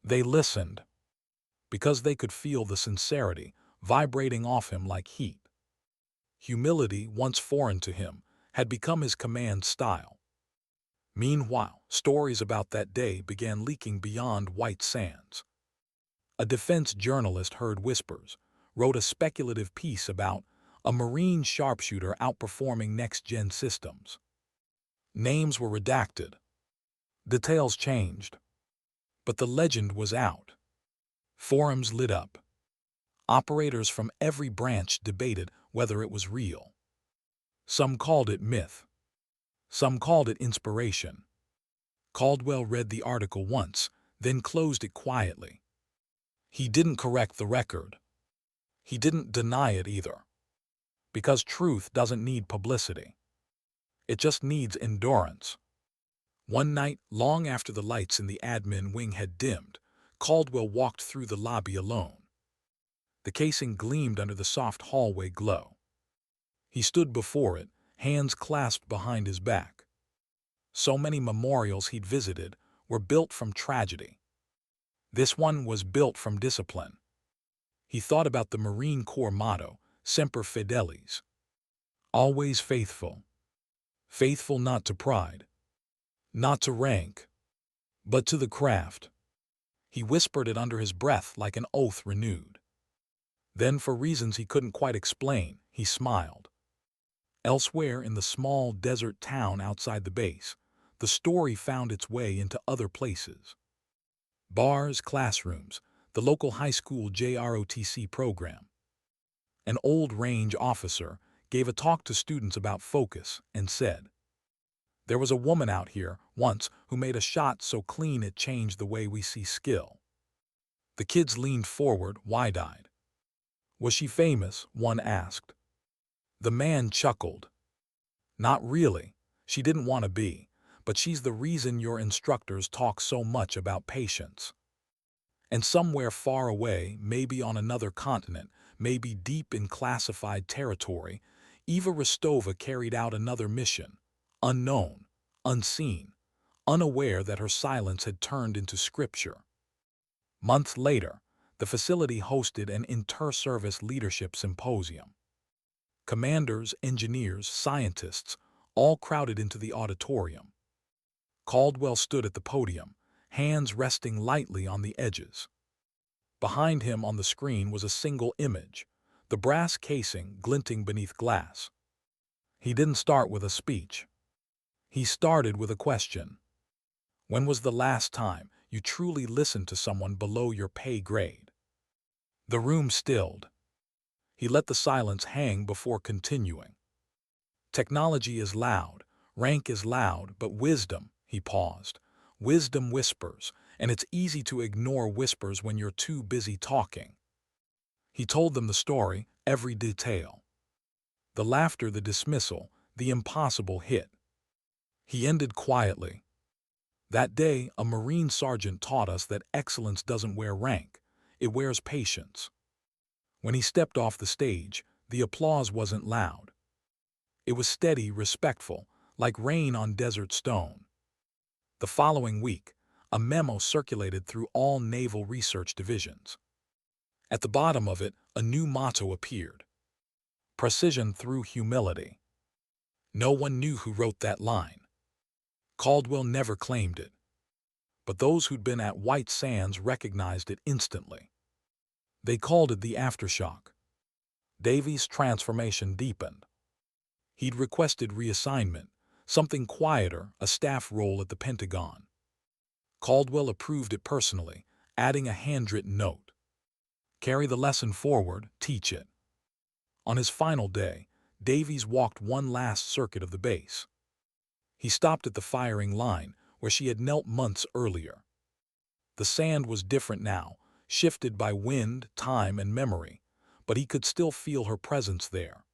They listened, because they could feel the sincerity vibrating off him like heat. Humility, once foreign to him, had become his command style. Meanwhile, stories about that day began leaking beyond White Sands. A defense journalist heard whispers, wrote a speculative piece about a Marine sharpshooter outperforming next-gen systems. Names were redacted. Details changed. But the legend was out. Forums lit up. Operators from every branch debated whether it was real. Some called it myth. Some called it inspiration. Caldwell read the article once, then closed it quietly. He didn't correct the record. He didn't deny it either. Because truth doesn't need publicity. It just needs endurance. One night, long after the lights in the admin wing had dimmed, Caldwell walked through the lobby alone. The casing gleamed under the soft hallway glow. He stood before it, hands clasped behind his back. So many memorials he'd visited were built from tragedy. This one was built from discipline. He thought about the Marine Corps motto, Semper Fidelis. Always faithful. Faithful not to pride, not to rank, but to the craft. He whispered it under his breath like an oath renewed. Then, for reasons he couldn't quite explain, he smiled. Elsewhere in the small desert town outside the base, the story found its way into other places. Bars, classrooms, the local high school JROTC program. An old range officer gave a talk to students about focus and said, "There was a woman out here once who made a shot so clean it changed the way we see skill." The kids leaned forward, wide-eyed. "Was she famous?" one asked. The man chuckled. "Not really. She didn't want to be, but she's the reason your instructors talk so much about patience." And somewhere far away, maybe on another continent, maybe deep in classified territory, Eva Rosttova carried out another mission, unknown, unseen, unaware that her silence had turned into scripture. Months later, the facility hosted an inter-service leadership symposium. Commanders, engineers, scientists, all crowded into the auditorium. Caldwell stood at the podium, hands resting lightly on the edges. Behind him on the screen was a single image, the brass casing glinting beneath glass. He didn't start with a speech. He started with a question. When was the last time you truly listened to someone below your pay grade? The room stilled. He let the silence hang before continuing. Technology is loud, rank is loud, but wisdom, he paused. Wisdom whispers, and it's easy to ignore whispers when you're too busy talking. He told them the story, every detail. The laughter, the dismissal, the impossible hit. He ended quietly. That day, a Marine sergeant taught us that excellence doesn't wear rank, it wears patience. When he stepped off the stage, the applause wasn't loud. It was steady, respectful, like rain on desert stone. The following week, a memo circulated through all naval research divisions. At the bottom of it, a new motto appeared. Precision through humility. No one knew who wrote that line. Caldwell never claimed it. But those who'd been at White Sands recognized it instantly. They called it the aftershock. Davy's transformation deepened. He'd requested reassignment, something quieter, a staff role at the Pentagon. Caldwell approved it personally, adding a handwritten note. Carry the lesson forward, teach it. On his final day, Davies walked one last circuit of the base. He stopped at the firing line, where she had knelt months earlier. The sand was different now, shifted by wind, time, and memory, but he could still feel her presence there.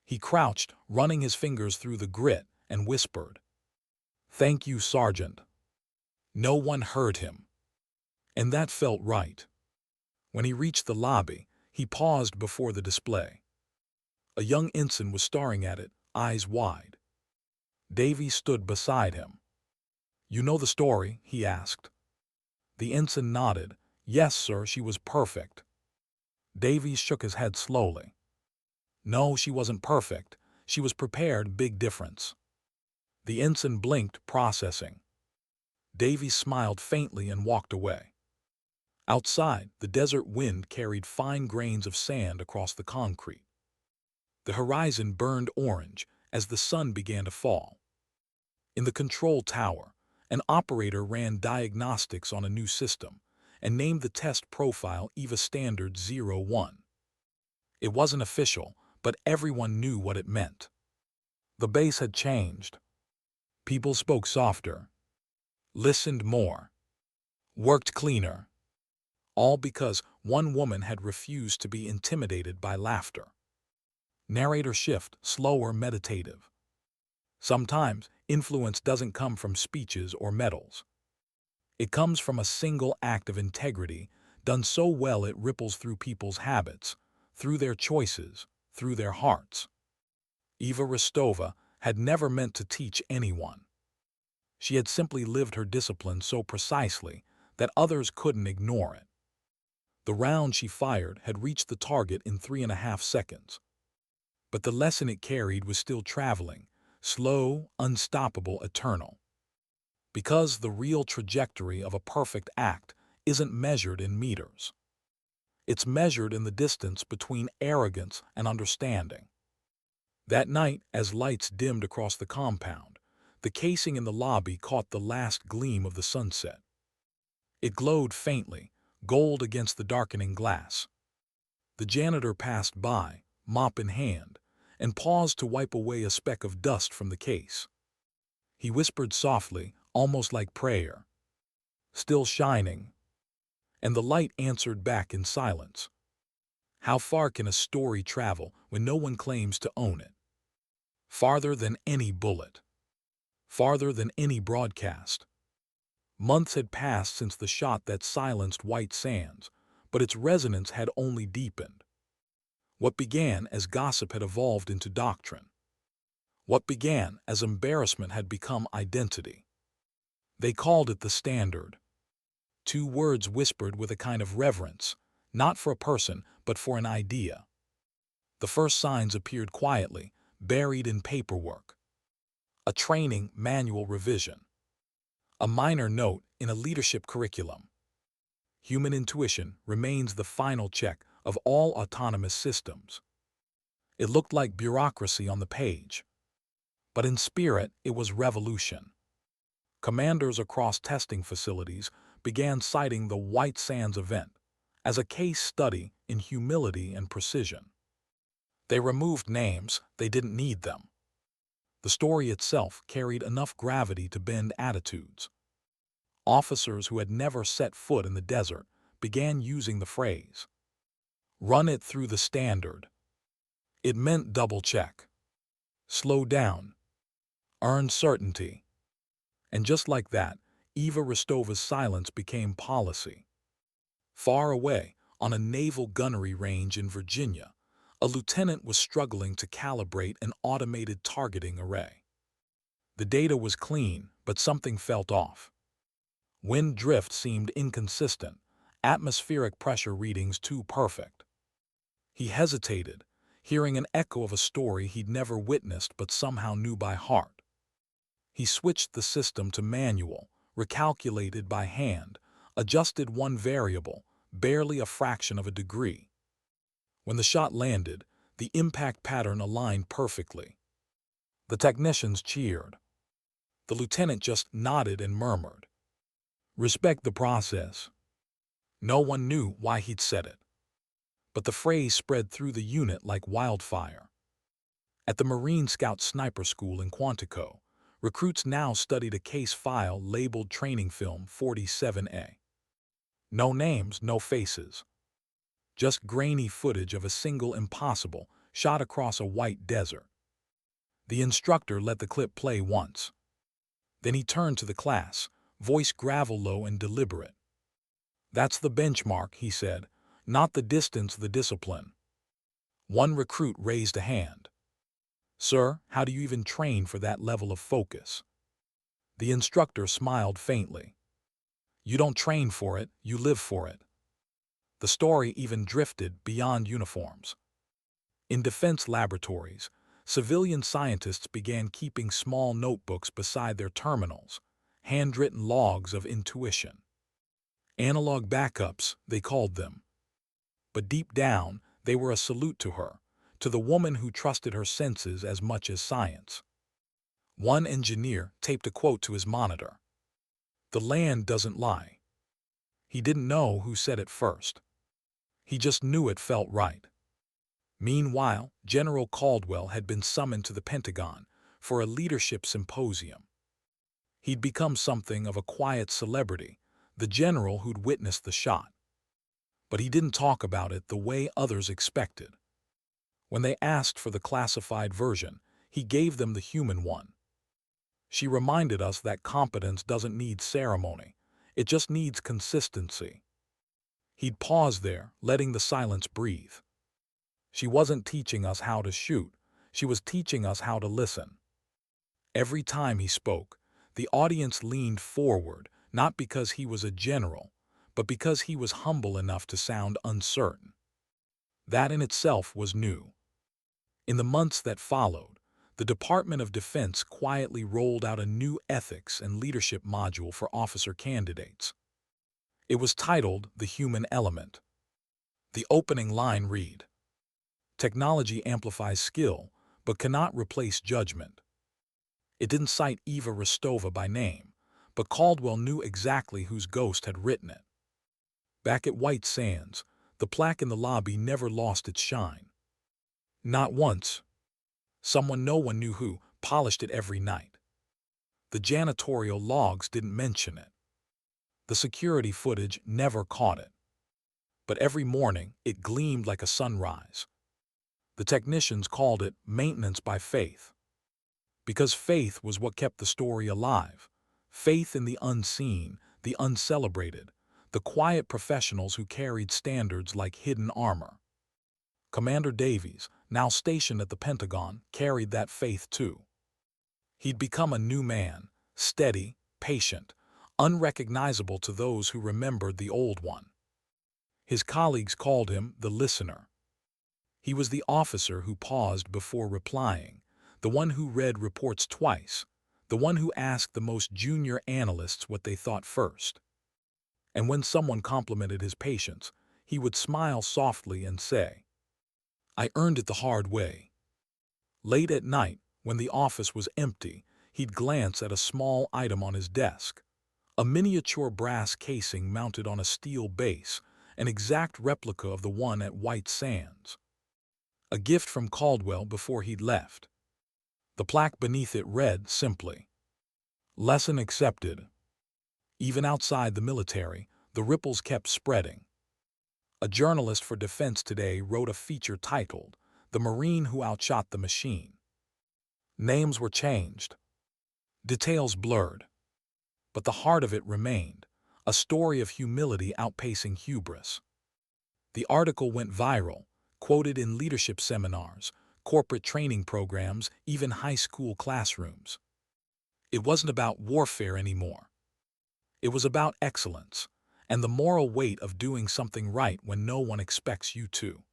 He crouched, running his fingers through the grit, and whispered, "Thank you, Sergeant." No one heard him. And that felt right. When he reached the lobby, he paused before the display. A young ensign was staring at it, eyes wide. Davies stood beside him. "You know the story?" he asked. The ensign nodded. "Yes, sir, she was perfect." Davies shook his head slowly. "No, she wasn't perfect. She was prepared, big difference." The ensign blinked, processing. Davies smiled faintly and walked away. Outside, the desert wind carried fine grains of sand across the concrete. The horizon burned orange as the sun began to fall. In the control tower, An operator ran diagnostics on a new system and named the test profile Eva Standard 01. It wasn't official, but everyone knew what it meant. The bass had changed. People spoke softer, listened more, worked cleaner, all because one woman had refused to be intimidated by laughter. Narrator shift, slower, meditative. Sometimes influence doesn't come from speeches or medals. It comes from a single act of integrity done so well it ripples through people's habits, through their choices, through their hearts. Eva Rosttova had never meant to teach anyone. She had simply lived her discipline so precisely that others couldn't ignore it. The round she fired had reached the target in 3.5 seconds. But the lesson it carried was still traveling, slow, unstoppable, eternal. Because the real trajectory of a perfect act isn't measured in meters. It's measured in the distance between arrogance and understanding. That night, as lights dimmed across the compound, the casing in the lobby caught the last gleam of the sunset. It glowed faintly, gold against the darkening glass. The janitor passed by, mop in hand, and paused to wipe away a speck of dust from the case. He whispered softly, almost like prayer, "Still shining." And the light answered back in silence. How far can a story travel when no one claims to own it? Farther than any bullet. Farther than any broadcast. Months had passed since the shot that silenced White Sands, but its resonance had only deepened. What began as gossip had evolved into doctrine. What began as embarrassment had become identity. They called it the Standard. 2 words whispered with a kind of reverence, not for a person, but for an idea. The first signs appeared quietly, buried in paperwork. A training manual revision. A minor note in a leadership curriculum. Human intuition remains the final check of all autonomous systems. It looked like bureaucracy on the page. But in spirit, it was revolution. Commanders across testing facilities began citing the White Sands event as a case study in humility and precision. They removed names, they didn't need them. The story itself carried enough gravity to bend attitudes. Officers who had never set foot in the desert began using the phrase, "Run it through the Standard." It meant double-check, slow down, earn certainty. And just like that, Eva Rosttova's silence became policy. Far away, on a naval gunnery range in Virginia, a lieutenant was struggling to calibrate an automated targeting array. The data was clean, but something felt off. Wind drift seemed inconsistent, atmospheric pressure readings too perfect. He hesitated, hearing an echo of a story he'd never witnessed but somehow knew by heart. He switched the system to manual, recalculated by hand, adjusted one variable, barely a fraction of a degree. When the shot landed, the impact pattern aligned perfectly. The technicians cheered. The lieutenant just nodded and murmured, "Respect the process." No one knew why he'd said it. But the phrase spread through the unit like wildfire. At the Marine Scout Sniper School in Quantico, recruits now studied a case file labeled Training Film 47A. No names, no faces. Just grainy footage of a single impossible shot across a white desert. The instructor let the clip play once. Then he turned to the class, voice gravel-low and deliberate. "That's the benchmark," he said, "not the distance, the discipline." One recruit raised a hand. "Sir, how do you even train for that level of focus?" The instructor smiled faintly. "You don't train for it, you live for it." The story even drifted beyond uniforms. In defense laboratories, civilian scientists began keeping small notebooks beside their terminals, handwritten logs of intuition. Analog backups, they called them. But deep down, they were a salute to her, to the woman who trusted her senses as much as science. One engineer taped a quote to his monitor. The land doesn't lie. He didn't know who said it first. He just knew it felt right. Meanwhile, General Caldwell had been summoned to the Pentagon for a leadership symposium. He'd become something of a quiet celebrity, the general who'd witnessed the shot. But he didn't talk about it the way others expected. When they asked for the classified version, he gave them the human one. She reminded us that competence doesn't need ceremony, it just needs consistency. He'd pause there, letting the silence breathe. She wasn't teaching us how to shoot, she was teaching us how to listen. Every time he spoke, the audience leaned forward, not because he was a general, but because he was humble enough to sound uncertain. That in itself was new. In the months that followed, the Department of Defense quietly rolled out a new ethics and leadership module for officer candidates. It was titled The Human Element. The opening line read, "Technology amplifies skill, but cannot replace judgment." It didn't cite Eva Rosttova by name, but Caldwell knew exactly whose ghost had written it. Back at White Sands, the plaque in the lobby never lost its shine. Not once. Someone no one knew who polished it every night. The janitorial logs didn't mention it. The security footage never caught it. But every morning, it gleamed like a sunrise. The technicians called it maintenance by faith. Because faith was what kept the story alive. Faith in the unseen, the uncelebrated, the quiet professionals who carried standards like hidden armor. Commander Davies, now stationed at the Pentagon, carried that faith too. He'd become a new man, steady, patient, unrecognizable to those who remembered the old one. His colleagues called him the listener. He was the officer who paused before replying, the one who read reports twice, the one who asked the most junior analysts what they thought first. And when someone complimented his patience, he would smile softly and say, "I earned it the hard way." Late at night, when the office was empty, he'd glance at a small item on his desk, a miniature brass casing mounted on a steel base, an exact replica of the one at White Sands. A gift from Caldwell before he'd left. The plaque beneath it read simply, "Lesson accepted." Even outside the military, the ripples kept spreading. A journalist for Defense Today wrote a feature titled, "The Marine Who Outshot the Machine." Names were changed, details blurred, but the heart of it remained, a story of humility outpacing hubris. The article went viral, quoted in leadership seminars, corporate training programs, even high school classrooms. It wasn't about warfare anymore. It was about excellence, and the moral weight of doing something right when no one expects you to.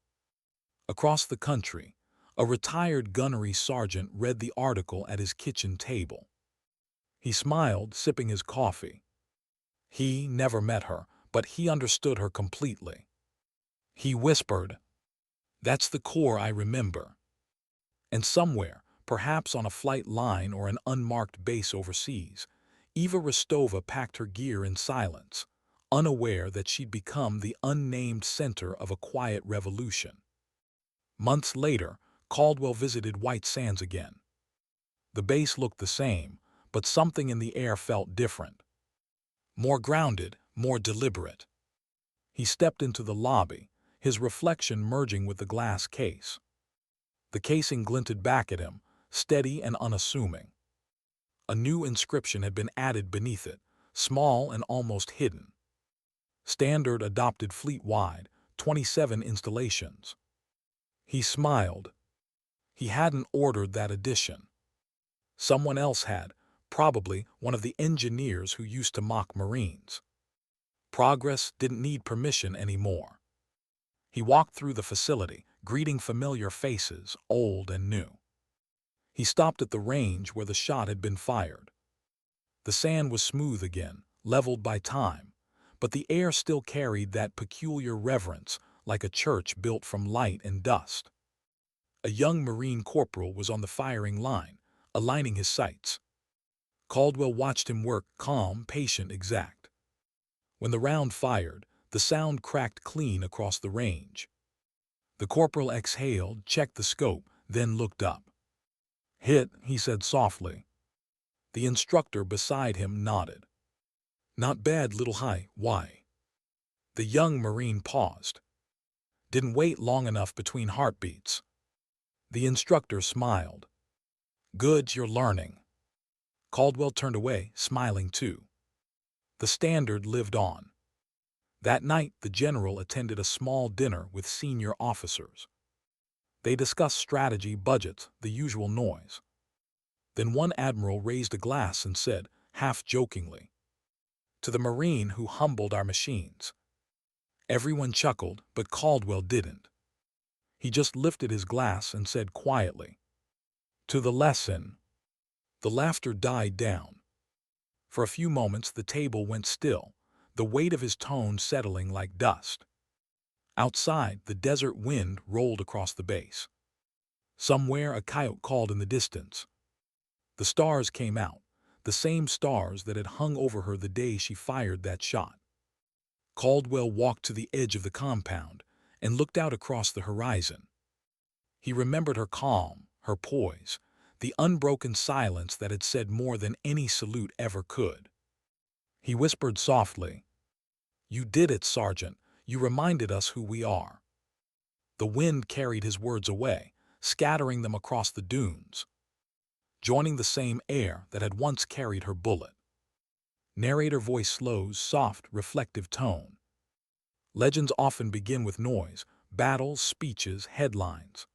Across the country, a retired gunnery sergeant read the article at his kitchen table. He smiled, sipping his coffee. He never met her, but he understood her completely. He whispered, "That's the Corps I remember." And somewhere, perhaps on a flight line or an unmarked base overseas, Eva Rosttova packed her gear in silence, unaware that she'd become the unnamed center of a quiet revolution. Months later, Caldwell visited White Sands again. The base looked the same, but something in the air felt different. More grounded, more deliberate. He stepped into the lobby, his reflection merging with the glass case. The casing glinted back at him, steady and unassuming. A new inscription had been added beneath it, small and almost hidden. Standard adopted fleet-wide, 27 installations. He smiled. He hadn't ordered that addition. Someone else had, probably one of the engineers who used to mock Marines. Progress didn't need permission anymore. He walked through the facility, greeting familiar faces, old and new. He stopped at the range where the shot had been fired. The sand was smooth again, leveled by time, but the air still carried that peculiar reverence, like a church built from light and dust. A young Marine corporal was on the firing line, aligning his sights. Caldwell watched him work, calm, patient, exact. When the round fired, the sound cracked clean across the range. The corporal exhaled, checked the scope, then looked up. "Hit," he said softly. The instructor beside him nodded. "Not bad, little high. Why?" The young Marine paused. Didn't wait long enough between heartbeats. The instructor smiled. "Good, you're learning." Caldwell turned away, smiling too. The standard lived on. That night, the general attended a small dinner with senior officers. They discussed strategy, budgets, the usual noise. Then one admiral raised a glass and said, half jokingly, "To the Marine who humbled our machines." Everyone chuckled, but Caldwell didn't. He just lifted his glass and said quietly, "To the lesson." The laughter died down. For a few moments the table went still, the weight of his tone settling like dust. Outside, the desert wind rolled across the base. Somewhere a coyote called in the distance. The stars came out, the same stars that had hung over her the day she fired that shot. Caldwell walked to the edge of the compound and looked out across the horizon. He remembered her calm, her poise, the unbroken silence that had said more than any salute ever could. He whispered softly, "You did it, Sergeant. You reminded us who we are." The wind carried his words away, scattering them across the dunes, joining the same air that had once carried her bullet. Narrator voice slows, soft, reflective tone. Legends often begin with noise, battles, speeches, headlines.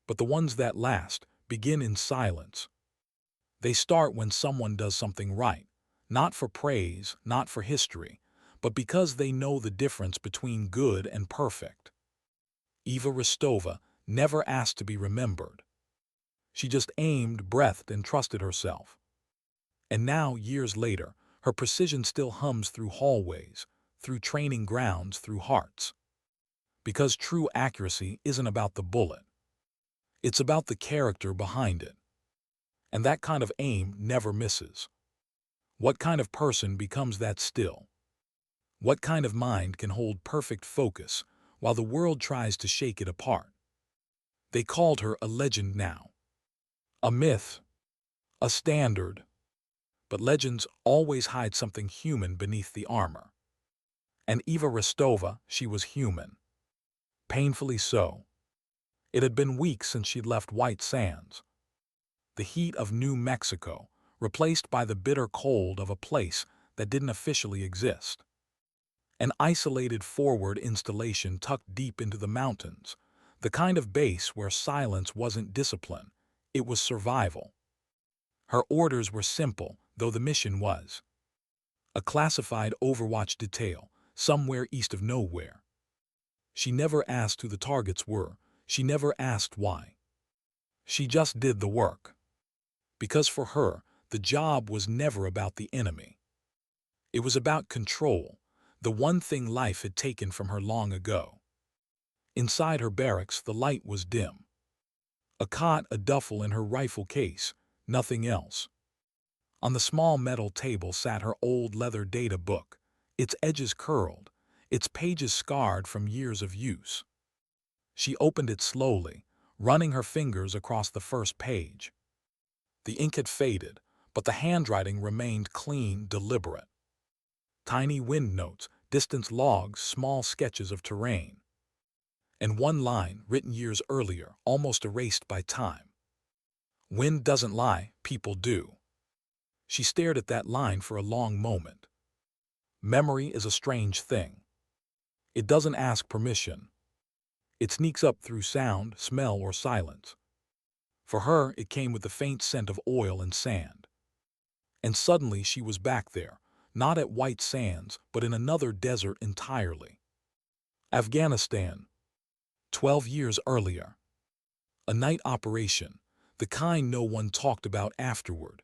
But the ones that last begin in silence. They start when someone does something right, not for praise, not for history, but because they know the difference between good and perfect. Eva Rosttova never asked to be remembered. She just aimed, breathed, and trusted herself. And now, years later, her precision still hums through hallways, through training grounds, through hearts. Because true accuracy isn't about the bullet. It's about the character behind it. And that kind of aim never misses. What kind of person becomes that still? What kind of mind can hold perfect focus while the world tries to shake it apart? They called her a legend now. A myth. A standard. But legends always hide something human beneath the armor. And Eva Rosttova, she was human. Painfully so. It had been weeks since she'd left White Sands. The heat of New Mexico, replaced by the bitter cold of a place that didn't officially exist. An isolated forward installation tucked deep into the mountains, the kind of base where silence wasn't discipline, it was survival. Her orders were simple, though the mission was. A classified Overwatch detail, somewhere east of nowhere. She never asked who the targets were, she never asked why. She just did the work. Because for her, the job was never about the enemy. It was about control, the one thing life had taken from her long ago. Inside her barracks, the light was dim. A cot, a duffel, and her rifle case, nothing else. On the small metal table sat her old leather data book, its edges curled, its pages scarred from years of use. She opened it slowly, running her fingers across the first page. The ink had faded, but the handwriting remained clean, deliberate. Tiny wind notes, distance logs, small sketches of terrain. And one line, written years earlier, almost erased by time. Wind doesn't lie, people do. She stared at that line for a long moment. Memory is a strange thing. It doesn't ask permission. It sneaks up through sound, smell, or silence. For her, it came with the faint scent of oil and sand. And suddenly she was back there, not at White Sands, but in another desert entirely. Afghanistan. 12 years earlier. A night operation, the kind no one talked about afterward.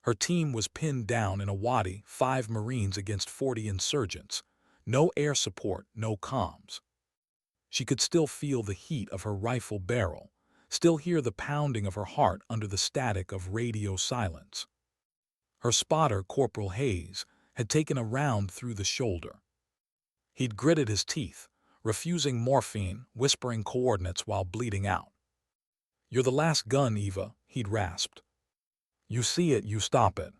Her team was pinned down in a wadi, 5 Marines against 40 insurgents. No air support, no comms. She could still feel the heat of her rifle barrel, still hear the pounding of her heart under the static of radio silence. Her spotter, Corporal Hayes, had taken a round through the shoulder. He'd gritted his teeth, refusing morphine, whispering coordinates while bleeding out. "You're the last gun, Eva," he'd rasped. "You see it, you stop it."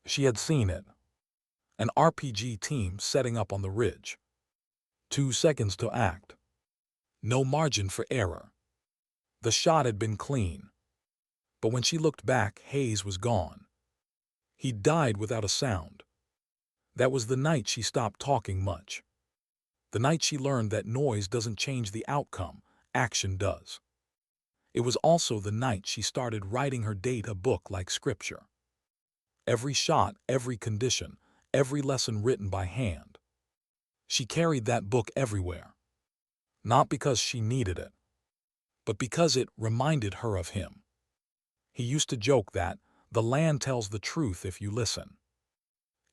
She had seen it. An RPG team setting up on the ridge. 2 seconds to act. No margin for error. The shot had been clean. But when she looked back, Hayes was gone. He'd died without a sound. That was the night she stopped talking much. The night she learned that noise doesn't change the outcome, action does. It was also the night she started writing her data book like scripture. Every shot, every condition, every lesson written by hand. She carried that book everywhere. Not because she needed it, but because it reminded her of him. He used to joke that the land tells the truth if you listen.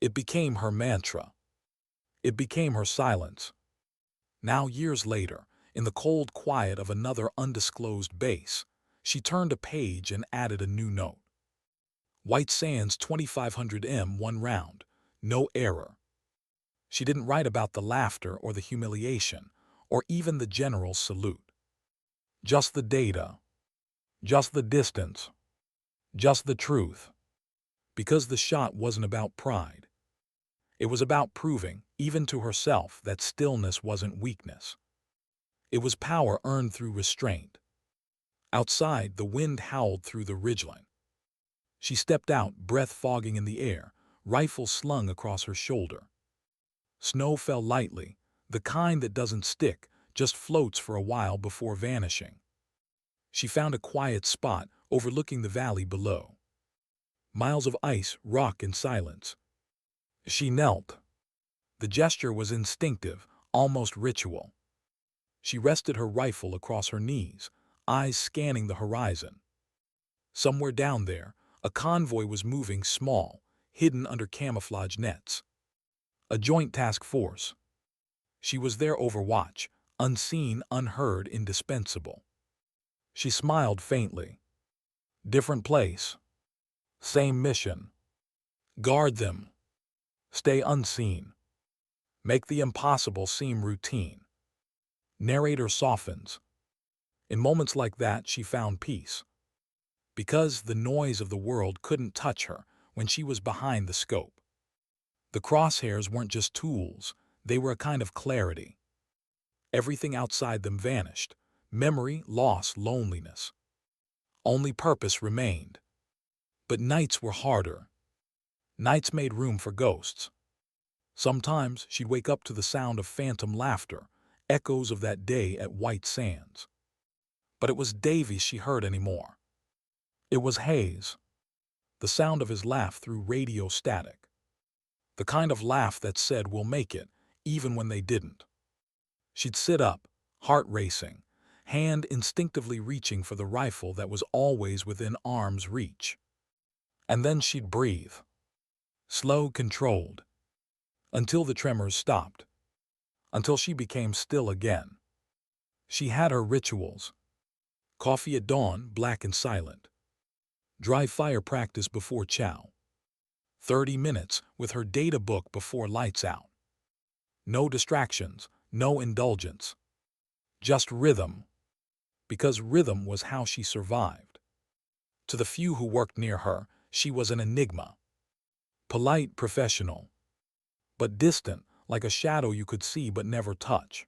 It became her mantra. It became her silence. Now, years later, in the cold quiet of another undisclosed base, she turned a page and added a new note. White Sands 2500M, 1 round, no error. She didn't write about the laughter or the humiliation, or even the general's salute. Just the data. Just the distance. Just the truth. Because the shot wasn't about pride. It was about proving, even to herself, that stillness wasn't weakness. It was power earned through restraint. Outside, the wind howled through the ridgeline. She stepped out, breath fogging in the air, rifle slung across her shoulder. Snow fell lightly, the kind that doesn't stick, just floats for a while before vanishing. She found a quiet spot overlooking the valley below. Miles of ice, rock, and silence. She knelt. The gesture was instinctive, almost ritual. She rested her rifle across her knees, eyes scanning the horizon. Somewhere down there, a convoy was moving, small, hidden under camouflage nets. A joint task force. She was their overwatch, unseen, unheard, indispensable. She smiled faintly. Different place. Same mission. Guard them. Stay unseen. Make the impossible seem routine. Narrator softens. In moments like that, she found peace. Because the noise of the world couldn't touch her when she was behind the scope. The crosshairs weren't just tools, they were a kind of clarity. Everything outside them vanished. Memory, loss, loneliness. Only purpose remained. But nights were harder. Nights made room for ghosts. Sometimes she'd wake up to the sound of phantom laughter, echoes of that day at White Sands. But it was Davies she heard anymore. It was Hayes. The sound of his laugh through radio static. The kind of laugh that said, "We'll make it," even when they didn't. She'd sit up, heart racing, hand instinctively reaching for the rifle that was always within arm's reach. And then she'd breathe. Slow, controlled. Until the tremors stopped. Until she became still again. She had her rituals. Coffee at dawn, black and silent. Dry fire practice before chow. 30 minutes with her data book before lights out. No distractions, no indulgence. Just rhythm. Because rhythm was how she survived. To the few who worked near her, she was an enigma. Polite, professional. But distant, like a shadow you could see but never touch.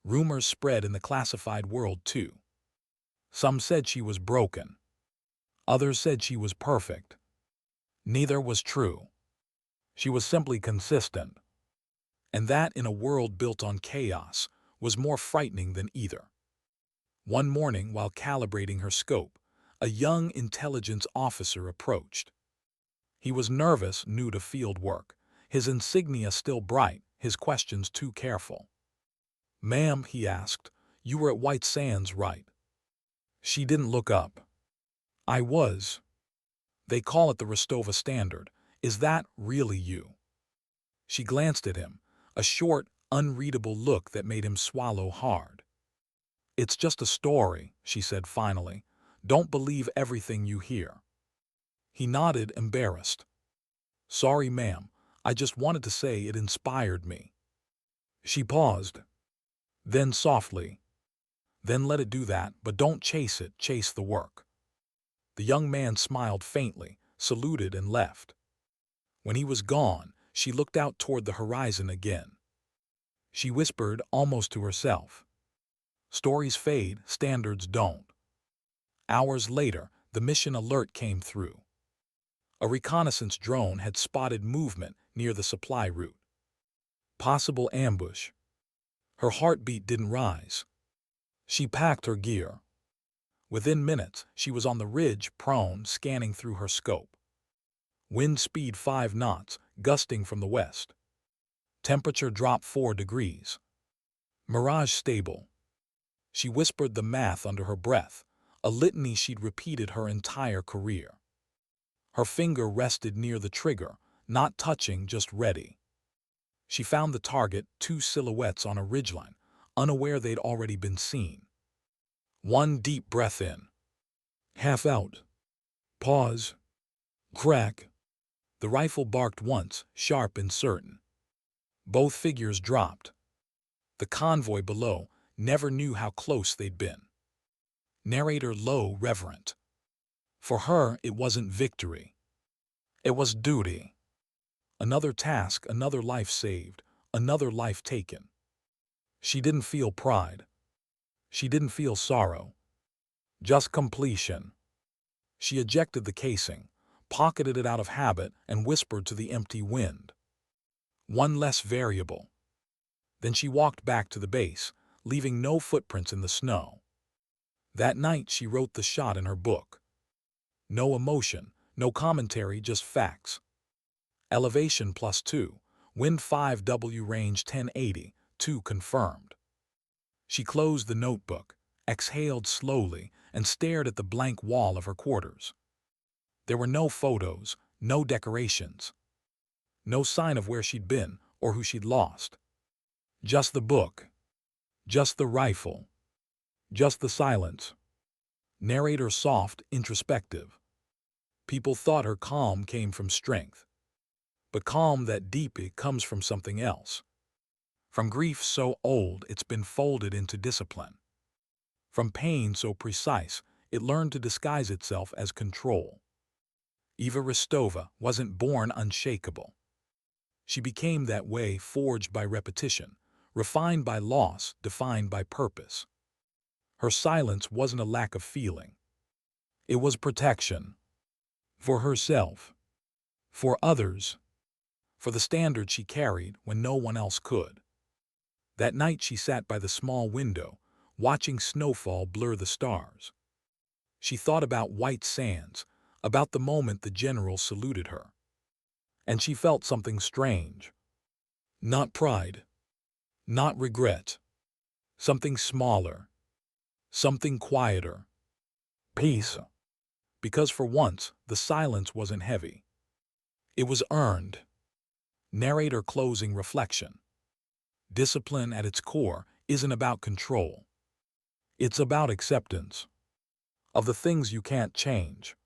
Rumors spread in the classified world too. Some said she was broken. Others said she was perfect. Neither was true. She was simply consistent. And that, in a world built on chaos, was more frightening than either. One morning, while calibrating her scope, a young intelligence officer approached. He was nervous, new to field work, his insignia still bright, his questions too careful. "Ma'am," he asked, "you were at White Sands, right?" She didn't look up. "I was. They call it the Rosttova standard. Is that really you?" She glanced at him, a short, unreadable look that made him swallow hard. "It's just a story," she said finally. "Don't believe everything you hear." He nodded, embarrassed. "Sorry, ma'am. I just wanted to say it inspired me." She paused. Then softly, "Then let it do that, but don't chase it, chase the work." The young man smiled faintly, saluted, and left. When he was gone, she looked out toward the horizon again. She whispered, almost to herself, "Stories fade, standards don't." Hours later, the mission alert came through. A reconnaissance drone had spotted movement near the supply route. Possible ambush. Her heartbeat didn't rise. She packed her gear. Within minutes, she was on the ridge, prone, scanning through her scope. Wind speed 5 knots, gusting from the west. Temperature dropped 4 degrees. Mirage stable. She whispered the math under her breath, a litany she'd repeated her entire career. Her finger rested near the trigger, not touching, just ready. She found the target, 2 silhouettes on a ridgeline, unaware they'd already been seen. One deep breath in. Half out. Pause. Crack. The rifle barked once, sharp and certain. Both figures dropped. The convoy below never knew how close they'd been. Narrator low, reverent. For her, it wasn't victory. It was duty. Another task, another life saved, another life taken. She didn't feel pride. She didn't feel sorrow. Just completion. She ejected the casing, pocketed it out of habit, and whispered to the empty wind. One less variable. Then she walked back to the base, leaving no footprints in the snow. That night she wrote the shot in her book. No emotion, no commentary, just facts. Elevation +2, wind 5W, range 1080, 2 confirmed. She closed the notebook, exhaled slowly, and stared at the blank wall of her quarters. There were no photos, no decorations. No sign of where she'd been or who she'd lost. Just the book. Just the rifle. Just the silence. Narrator soft, introspective. People thought her calm came from strength. But calm that deep, it comes from something else. From grief so old it's been folded into discipline. From pain so precise it learned to disguise itself as control. Eva Rosttova wasn't born unshakable. She became that way, forged by repetition, refined by loss, defined by purpose. Her silence wasn't a lack of feeling. It was protection. For herself. For others. For the standard she carried when no one else could. That night she sat by the small window, watching snowfall blur the stars. She thought about white sands, about the moment the general saluted her. And she felt something strange. Not pride. Not regret. Something smaller. Something quieter. Peace. Because for once, the silence wasn't heavy. It was earned. Narrator closing reflection. Discipline at its core isn't about control. It's about acceptance. Of the things you can't change.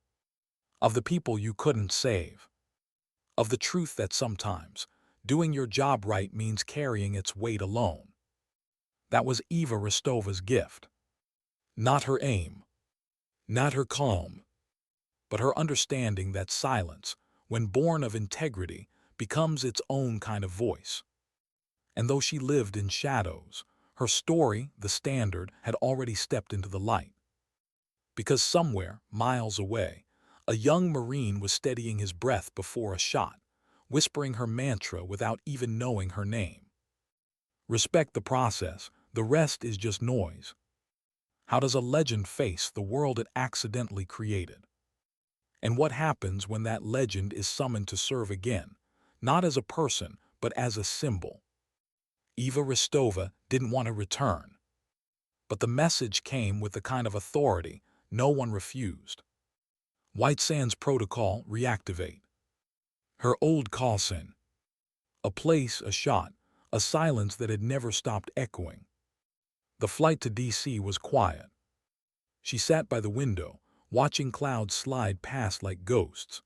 Of the people you couldn't save. Of the truth that sometimes doing your job right means carrying its weight alone. That was Eva Rosttova's gift. Not her aim. Not her calm. But her understanding that silence, when born of integrity, becomes its own kind of voice. And though she lived in shadows, her story, the standard, had already stepped into the light. Because somewhere, miles away, a young Marine was steadying his breath before a shot, whispering her mantra without even knowing her name. Respect the process, the rest is just noise. How does a legend face the world it accidentally created? And what happens when that legend is summoned to serve again, not as a person, but as a symbol? Eva Rosttova didn't want to return. But the message came with the kind of authority no one refused. White Sands Protocol, reactivate. Her old call sign. A place, a shot, a silence that had never stopped echoing. The flight to D.C. was quiet. She sat by the window, watching clouds slide past like ghosts.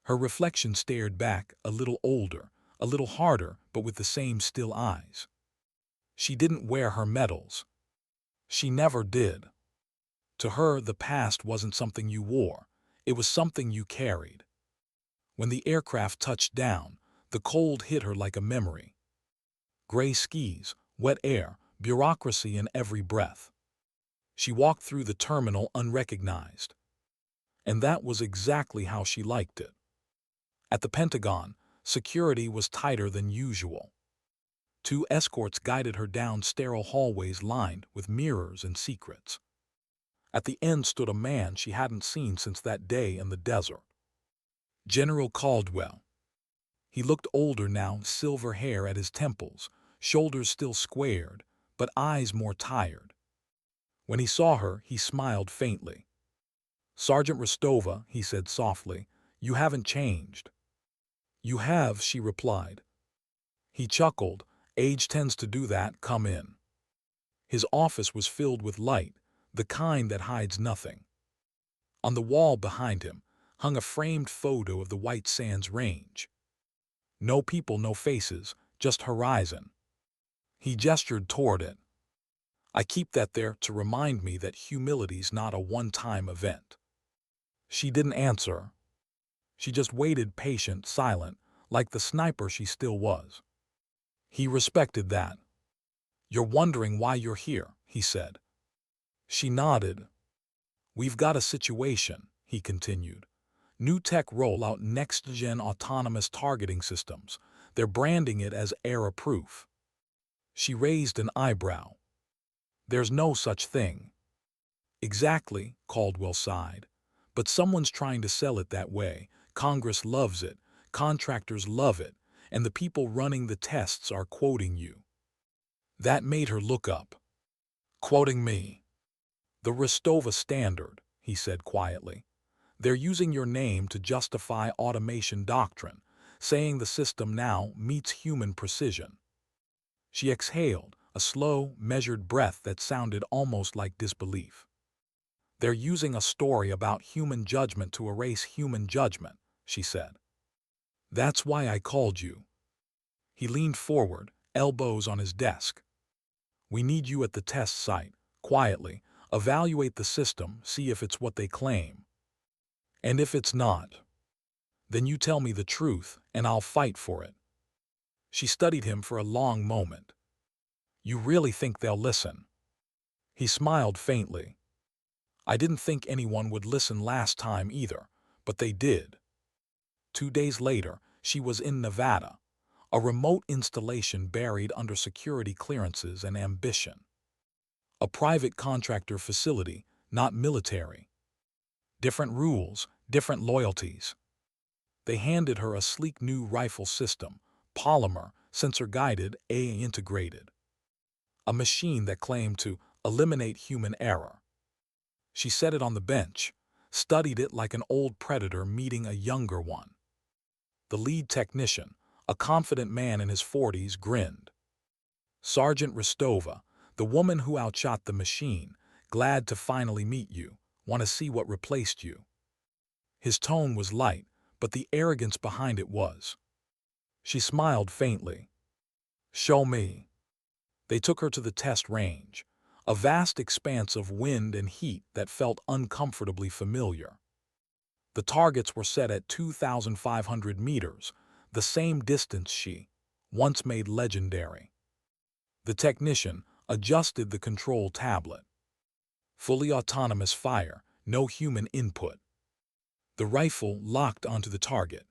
Her reflection stared back, a little older, a little harder, but with the same still eyes. She didn't wear her medals. She never did. To her, the past wasn't something you wore. It was something you carried. When the aircraft touched down, the cold hit her like a memory. Gray skis, wet air, bureaucracy in every breath. She walked through the terminal unrecognized. And that was exactly how she liked it. At the Pentagon, security was tighter than usual. 2 escorts guided her down sterile hallways lined with mirrors and secrets. At the end stood a man she hadn't seen since that day in the desert. General Caldwell. He looked older now, silver hair at his temples, shoulders still squared, but eyes more tired. When he saw her, he smiled faintly. "Sergeant Rosttova," he said softly, "you haven't changed." "You have," she replied. He chuckled. "Age tends to do that, come in." His office was filled with light, the kind that hides nothing. On the wall behind him hung a framed photo of the White Sands Range. No people, no faces, just horizon. He gestured toward it. "I keep that there to remind me that humility's not a one-time event." She didn't answer. She just waited, patient, silent, like the sniper she still was. He respected that. "You're wondering why you're here," he said. She nodded. "We've got a situation," he continued. "New tech rollout, next-gen autonomous targeting systems. They're branding it as error-proof." She raised an eyebrow. "There's no such thing." "Exactly," Caldwell sighed. "But someone's trying to sell it that way. Congress loves it, contractors love it, and the people running the tests are quoting you." That made her look up. "Quoting me?" "The Rostova Standard," he said quietly. "They're using your name to justify automation doctrine, saying the system now meets human precision." She exhaled, a slow, measured breath that sounded almost like disbelief. "They're using a story about human judgment to erase human judgment," she said. "That's why I called you." He leaned forward, elbows on his desk. "We need you at the test site, quietly, evaluate the system, see if it's what they claim. And if it's not, then you tell me the truth, and I'll fight for it." She studied him for a long moment. "You really think they'll listen?" He smiled faintly. "I didn't think anyone would listen last time either, but they did." 2 days later, she was in Nevada, a remote installation buried under security clearances and ambition. A private contractor facility, not military. Different rules, different loyalties. They handed her a sleek new rifle system, polymer, sensor-guided, AI-integrated. A machine that claimed to eliminate human error. She set it on the bench, studied it like an old predator meeting a younger one. The lead technician, a confident man in his 40s, grinned. "Sergeant Rosttova, the woman who outshot the machine, glad to finally meet you, want to see what replaced you." His tone was light, but the arrogance behind it was. She smiled faintly. "Show me." They took her to the test range, a vast expanse of wind and heat that felt uncomfortably familiar. The targets were set at 2,500 meters, the same distance she once made legendary. The technician adjusted the control tablet. Fully autonomous fire, no human input. The rifle locked onto the target.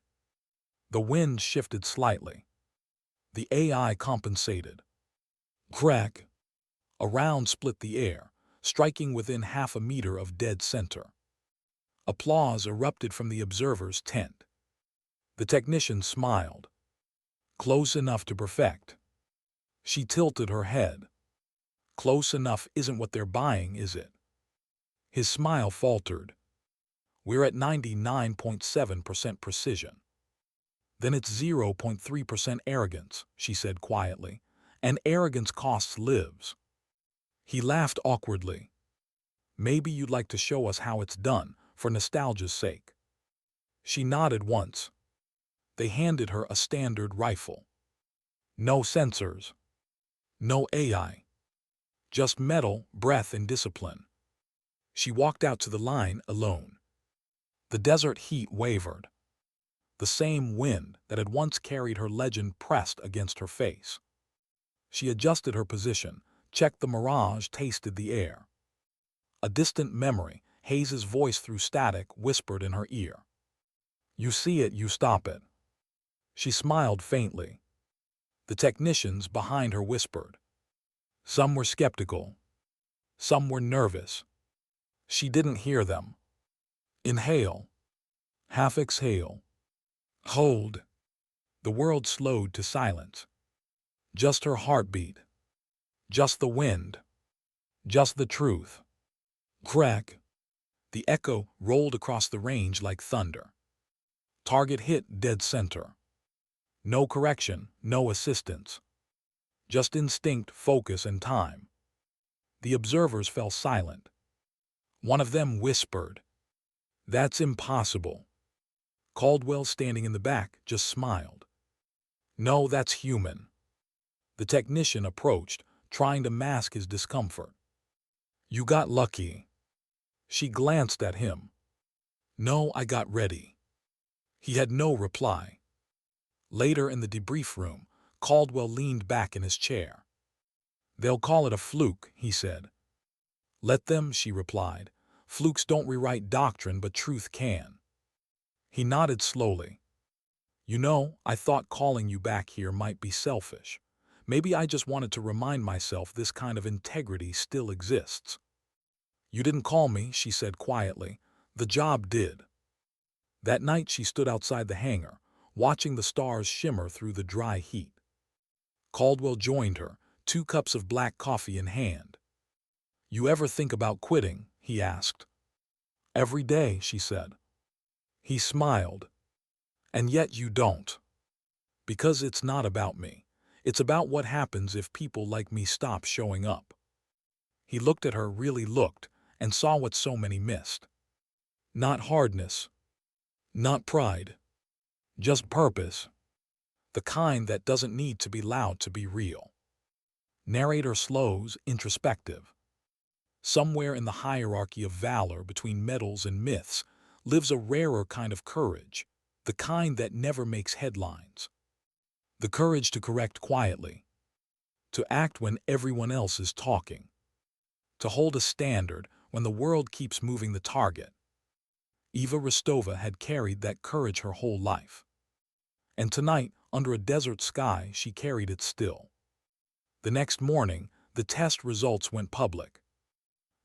The wind shifted slightly. The AI compensated. Crack! A round split the air, striking within half a meter of dead center. Applause erupted from the observer's tent. The technician smiled. "Close enough to perfect." She tilted her head. "Close enough isn't what they're buying, is it?" His smile faltered. "We're at 99.7% precision." "Then it's 0.3% arrogance," she said quietly. "And arrogance costs lives." He laughed awkwardly. Maybe you'd like to show us how it's done, for nostalgia's sake." She nodded once. They handed her a standard rifle. No sensors. No AI. Just metal, breath, and discipline. She walked out to the line alone. The desert heat wavered. The same wind that had once carried her legend pressed against her face. She adjusted her position, checked the mirage, tasted the air. A distant memory, Hayes's voice through static, whispered in her ear. "You see it, you stop it." She smiled faintly. The technicians behind her whispered. Some were skeptical. Some were nervous. She didn't hear them. Inhale. Half exhale. Hold. The world slowed to silence. Just her heartbeat. Just the wind. Just the truth. Crack. The echo rolled across the range like thunder. Target hit dead center. No correction, no assistance. Just instinct, focus, and time. The observers fell silent. One of them whispered, "That's impossible." Caldwell, standing in the back, just smiled. "No, that's human." The technician approached, trying to mask his discomfort. "You got lucky." She glanced at him. "No, I got ready." He had no reply. Later in the debrief room, Caldwell leaned back in his chair. "They'll call it a fluke," he said. "Let them," she replied. "Flukes don't rewrite doctrine, but truth can." He nodded slowly. "You know, I thought calling you back here might be selfish. Maybe I just wanted to remind myself this kind of integrity still exists." "You didn't call me," she said quietly. "The job did." That night she stood outside the hangar, watching the stars shimmer through the dry heat. Caldwell joined her, 2 cups of black coffee in hand. "You ever think about quitting?" he asked. "Every day," she said. He smiled. "And yet you don't." "Because it's not about me. It's about what happens if people like me stop showing up." He looked at her, really looked, and saw what so many missed. Not hardness. Not pride. Just purpose. The kind that doesn't need to be loud to be real. Narrator slows, introspective. Somewhere in the hierarchy of valor between metals and myths lives a rarer kind of courage, the kind that never makes headlines. The courage to correct quietly. To act when everyone else is talking. To hold a standard when the world keeps moving the target. Eva Rosttova had carried that courage her whole life. And tonight, under a desert sky, she carried it still. The next morning, the test results went public.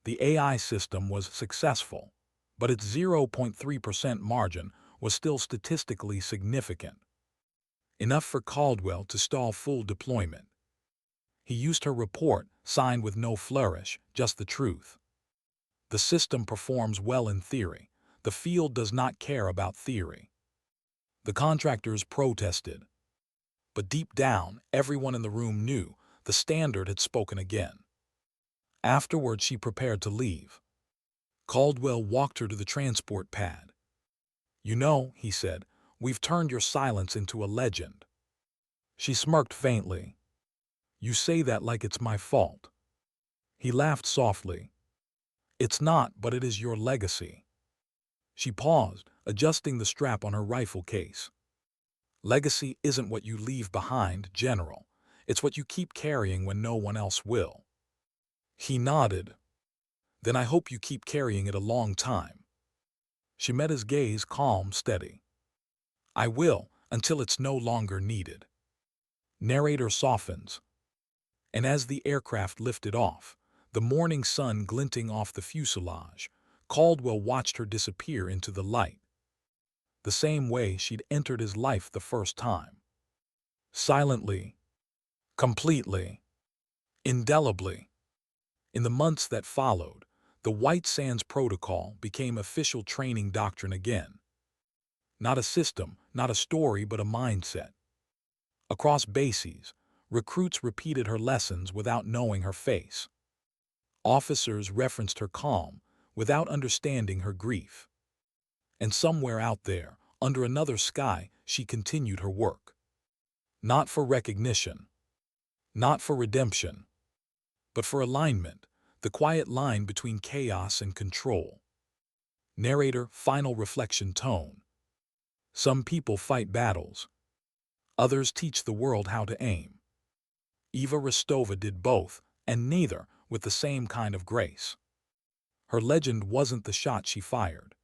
The AI system was successful, but its 0.3% margin was still statistically significant. Enough for Caldwell to stall full deployment. He used her report, signed with no flourish, just the truth. The system performs well in theory. The field does not care about theory. The contractors protested. But deep down, everyone in the room knew the standard had spoken again. Afterward, she prepared to leave. Caldwell walked her to the transport pad. "You know," he said, "we've turned your silence into a legend." She smirked faintly. "You say that like it's my fault." He laughed softly. "It's not, but it is your legacy." She paused, adjusting the strap on her rifle case. "Legacy isn't what you leave behind, General. It's what you keep carrying when no one else will." He nodded. "Then I hope you keep carrying it a long time." She met his gaze, calm, steady. "I will, until it's no longer needed." Narrator softens. And as the aircraft lifted off, the morning sun glinting off the fuselage, Caldwell watched her disappear into the light. The same way she'd entered his life the first time. Silently. Completely. Indelibly. In the months that followed, the White Sands Protocol became official training doctrine again. Not a system, not a story, but a mindset. Across bases, recruits repeated her lessons without knowing her face. Officers referenced her calm without understanding her grief. And somewhere out there, under another sky, she continued her work. Not for recognition, not for redemption, but for alignment, the quiet line between chaos and control. Narrator, final reflection tone. Some people fight battles. Others teach the world how to aim. Eva Rosttova did both, and neither with the same kind of grace. Her legend wasn't the shot she fired.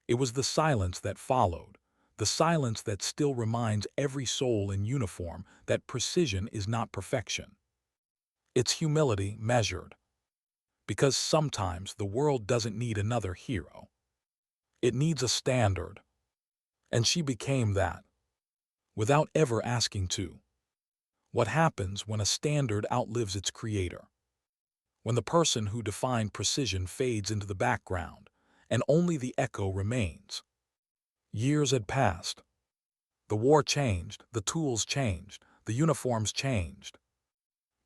It was the silence that followed, the silence that still reminds every soul in uniform that precision is not perfection. It's humility measured. Because sometimes the world doesn't need another hero. It needs a standard. And she became that, without ever asking to. What happens when a standard outlives its creator? When the person who defined precision fades into the background, and only the echo remains. Years had passed. The war changed, the tools changed, the uniforms changed.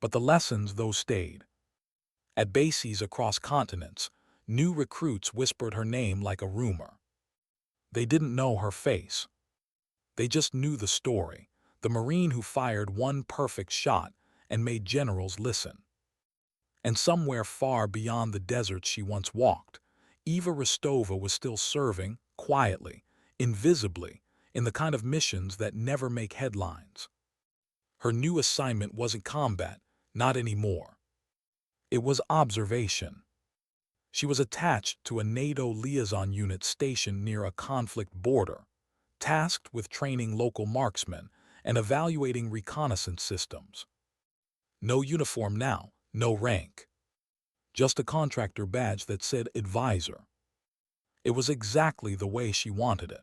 But the lessons, those stayed. At bases across continents, new recruits whispered her name like a rumor. They didn't know her face. They just knew the story, the Marine who fired one perfect shot and made generals listen. And somewhere far beyond the desert she once walked, Eva Rosttova was still serving, quietly, invisibly, in the kind of missions that never make headlines. Her new assignment wasn't combat, not anymore. It was observation. She was attached to a NATO liaison unit stationed near a conflict border, tasked with training local marksmen and evaluating reconnaissance systems. No uniform now, no rank. Just a contractor badge that said advisor. It was exactly the way she wanted it.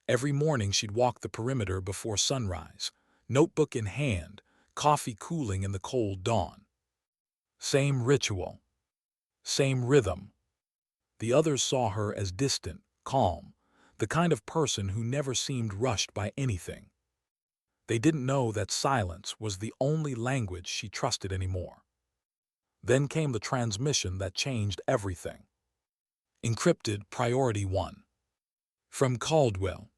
Every morning she'd walk the perimeter before sunrise, notebook in hand, coffee cooling in the cold dawn. Same ritual. Same rhythm. The others saw her as distant, calm, the kind of person who never seemed rushed by anything. They didn't know that silence was the only language she trusted anymore. Then came the transmission that changed everything. Encrypted Priority 1. From Caldwell.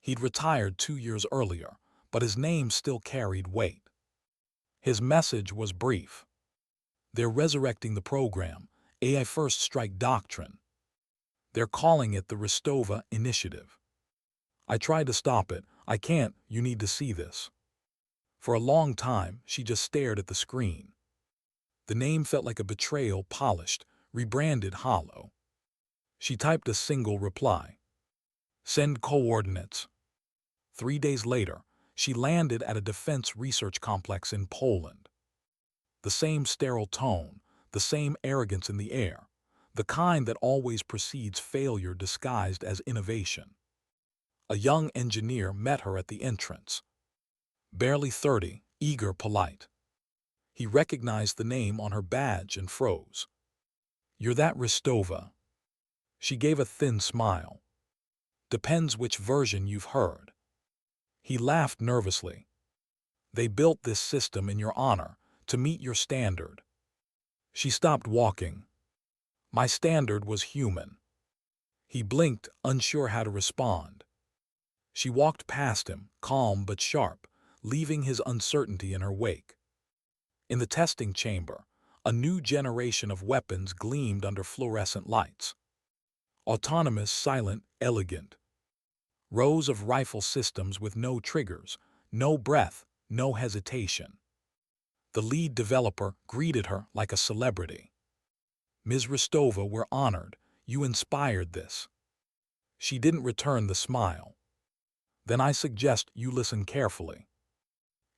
He'd retired 2 years earlier, but his name still carried weight. His message was brief. They're resurrecting the program, AI First Strike Doctrine. They're calling it the Rosttova Initiative. I tried to stop it. I can't. You need to see this. For a long time, she just stared at the screen. The name felt like a betrayal, polished, rebranded, hollow. She typed a single reply. Send coordinates. 3 days later, she landed at a defense research complex in Poland. The same sterile tone, the same arrogance in the air, the kind that always precedes failure disguised as innovation. A young engineer met her at the entrance. Barely 30, eager, polite. He recognized the name on her badge and froze. You're that Rosttova. She gave a thin smile. Depends which version you've heard. He laughed nervously. They built this system in your honor, to meet your standard. She stopped walking. My standard was human. He blinked, unsure how to respond. She walked past him, calm but sharp, leaving his uncertainty in her wake. In the testing chamber, a new generation of weapons gleamed under fluorescent lights. Autonomous, silent, elegant. Rows of rifle systems with no triggers, no breath, no hesitation. The lead developer greeted her like a celebrity. Ms. Rosttova, we're honored. You inspired this. She didn't return the smile. Then I suggest you listen carefully.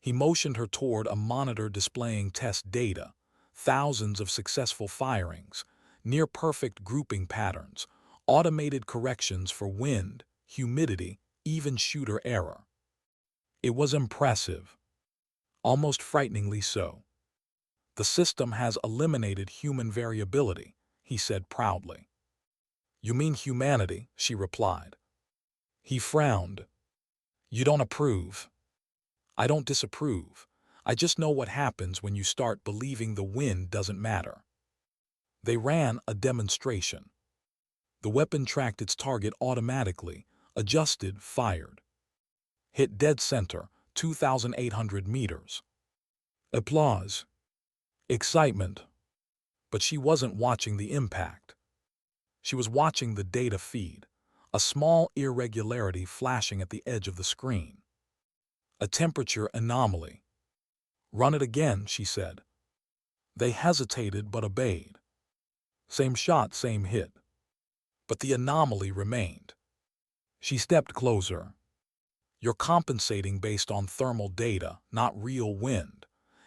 He motioned her toward a monitor displaying test data, thousands of successful firings, near-perfect grouping patterns, automated corrections for wind, humidity, even shooter error. It was impressive. Almost frighteningly so. The system has eliminated human variability, he said proudly. You mean humanity, she replied. He frowned. You don't approve. I don't disapprove. I just know what happens when you start believing the wind doesn't matter. They ran a demonstration. The weapon tracked its target automatically, adjusted, fired. Hit dead center, 2,800 meters. Applause. Excitement. But she wasn't watching the impact. She was watching the data feed, a small irregularity flashing at the edge of the screen. A temperature anomaly. Run it again, she said. They hesitated but obeyed. Same shot, same hit. But the anomaly remained. She stepped closer. You're compensating based on thermal data, not real wind.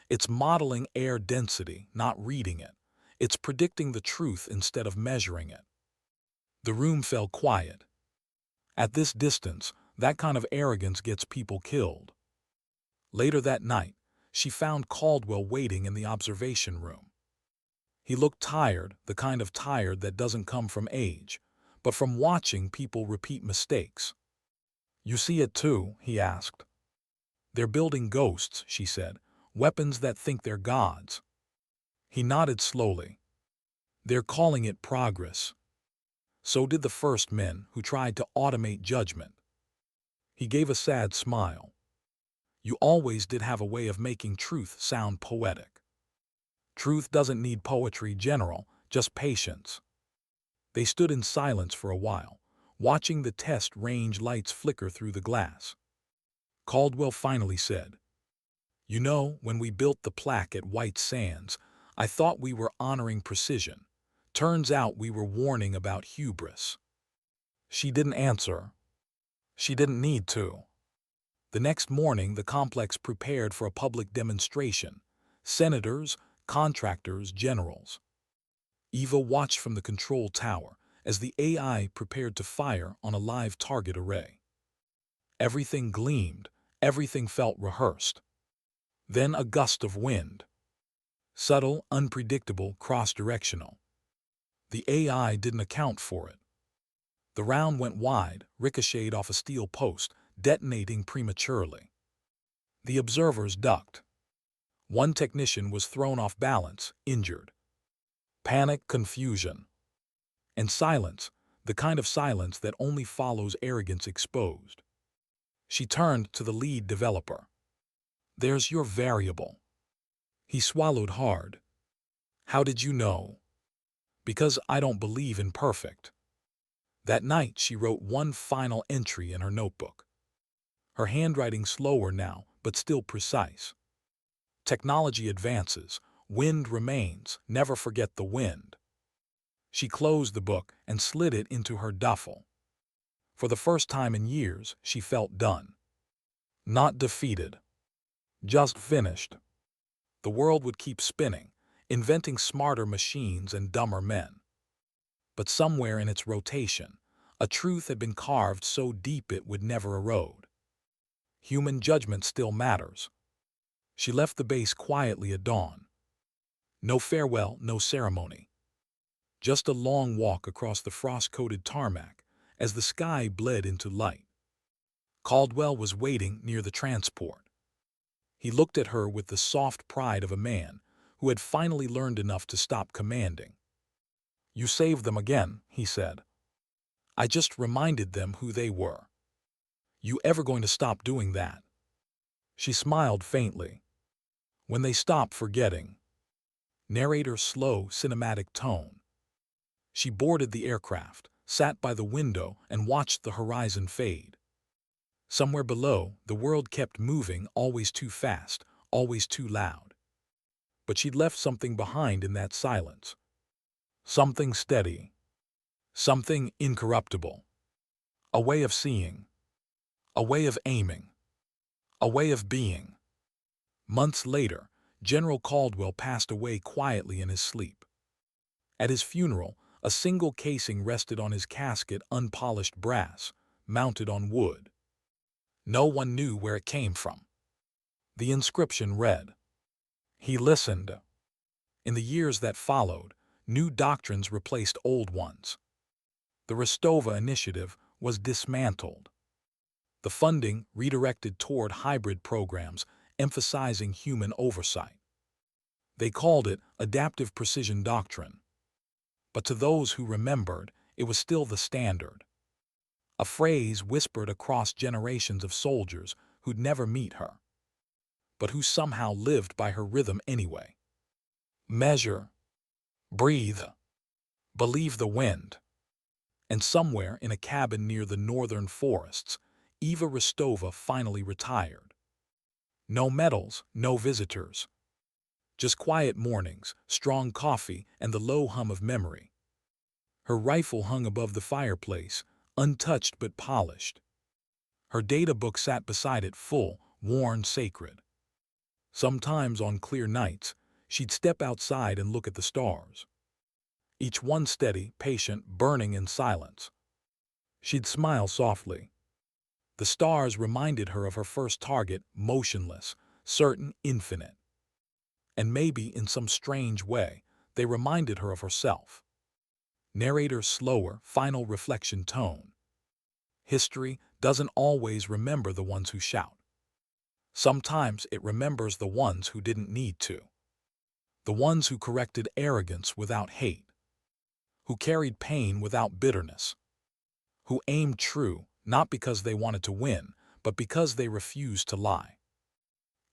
It's modeling air density, not reading it. It's predicting the truth instead of measuring it. The room fell quiet. At this distance, that kind of arrogance gets people killed. Later that night, she found Caldwell waiting in the observation room. He looked tired, the kind of tired that doesn't come from age, but from watching people repeat mistakes. You see it too, he asked. They're building ghosts, she said, weapons that think they're gods. He nodded slowly. They're calling it progress. So did the first men who tried to automate judgment. He gave a sad smile. You always did have a way of making truth sound poetic. Truth doesn't need poetry, General, just patience. They stood in silence for a while, watching the test range lights flicker through the glass. Caldwell finally said, You know, when we built the plaque at White Sands, I thought we were honoring precision. Turns out we were warning about hubris. She didn't answer. She didn't need to. The next morning, the complex prepared for a public demonstration. Senators, contractors, generals. Eva watched from the control tower as the AI prepared to fire on a live target array. Everything gleamed, everything felt rehearsed. Then a gust of wind. Subtle, unpredictable, cross-directional. The AI didn't account for it. The round went wide, ricocheted off a steel post, detonating prematurely. The observers ducked. One technician was thrown off balance, injured. Panic, confusion. And silence, the kind of silence that only follows arrogance exposed. She turned to the lead developer. There's your variable. He swallowed hard. How did you know? Because I don't believe in perfect. That night she wrote one final entry in her notebook. Her handwriting slower now, but still precise. Technology advances, wind remains, never forget the wind. She closed the book and slid it into her duffel. For the first time in years, she felt done. Not defeated. Just finished. The world would keep spinning, inventing smarter machines and dumber men. But somewhere in its rotation, a truth had been carved so deep it would never erode. Human judgment still matters. She left the base quietly at dawn. No farewell, no ceremony. Just a long walk across the frost-coated tarmac as the sky bled into light. Caldwell was waiting near the transport. He looked at her with the soft pride of a man who had finally learned enough to stop commanding. You saved them again, he said. I just reminded them who they were. You ever going to stop doing that? She smiled faintly. When they stop forgetting. Narrator slow, cinematic tone. She boarded the aircraft, sat by the window, and watched the horizon fade. Somewhere below, the world kept moving, always too fast, always too loud. But she'd left something behind in that silence. Something steady. Something incorruptible. A way of seeing. A way of aiming. A way of being. Months later, General Caldwell passed away quietly in his sleep. At his funeral, a single casing rested on his casket, unpolished brass, mounted on wood. No one knew where it came from. The inscription read, He listened. In the years that followed, new doctrines replaced old ones. The Rosttova initiative was dismantled. The funding redirected toward hybrid programs, emphasizing human oversight. They called it adaptive precision doctrine. But to those who remembered, it was still the standard. A phrase whispered across generations of soldiers who'd never meet her, but who somehow lived by her rhythm anyway. Measure, breathe, believe the wind. And somewhere in a cabin near the northern forests, Eva Rosttova finally retired. No medals, no visitors. Just quiet mornings, strong coffee, and the low hum of memory. Her rifle hung above the fireplace, untouched but polished. Her data book sat beside it full, worn sacred. Sometimes on clear nights, she'd step outside and look at the stars. Each one steady, patient, burning in silence. She'd smile softly. The stars reminded her of her first target, motionless, certain, infinite. And maybe, in some strange way, they reminded her of herself. Narrator's slower, final reflection tone. History doesn't always remember the ones who shout. Sometimes it remembers the ones who didn't need to. The ones who corrected arrogance without hate. Who carried pain without bitterness. Who aimed true, not because they wanted to win, but because they refused to lie.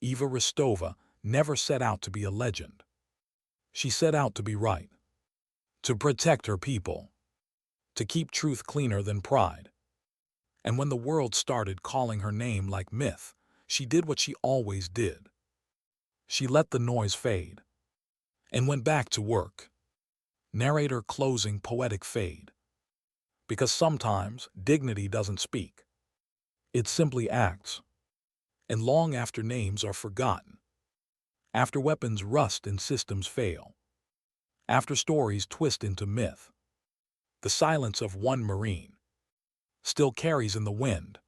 Eva Rosttova never set out to be a legend. She set out to be right. To protect her people. To keep truth cleaner than pride. And when the world started calling her name like myth, she did what she always did. She let the noise fade. And went back to work. Narrator closing poetic fade. Because sometimes dignity doesn't speak. It simply acts. And long after names are forgotten. After weapons rust and systems fail. After stories twist into myth. The silence of one Marine still carries in the wind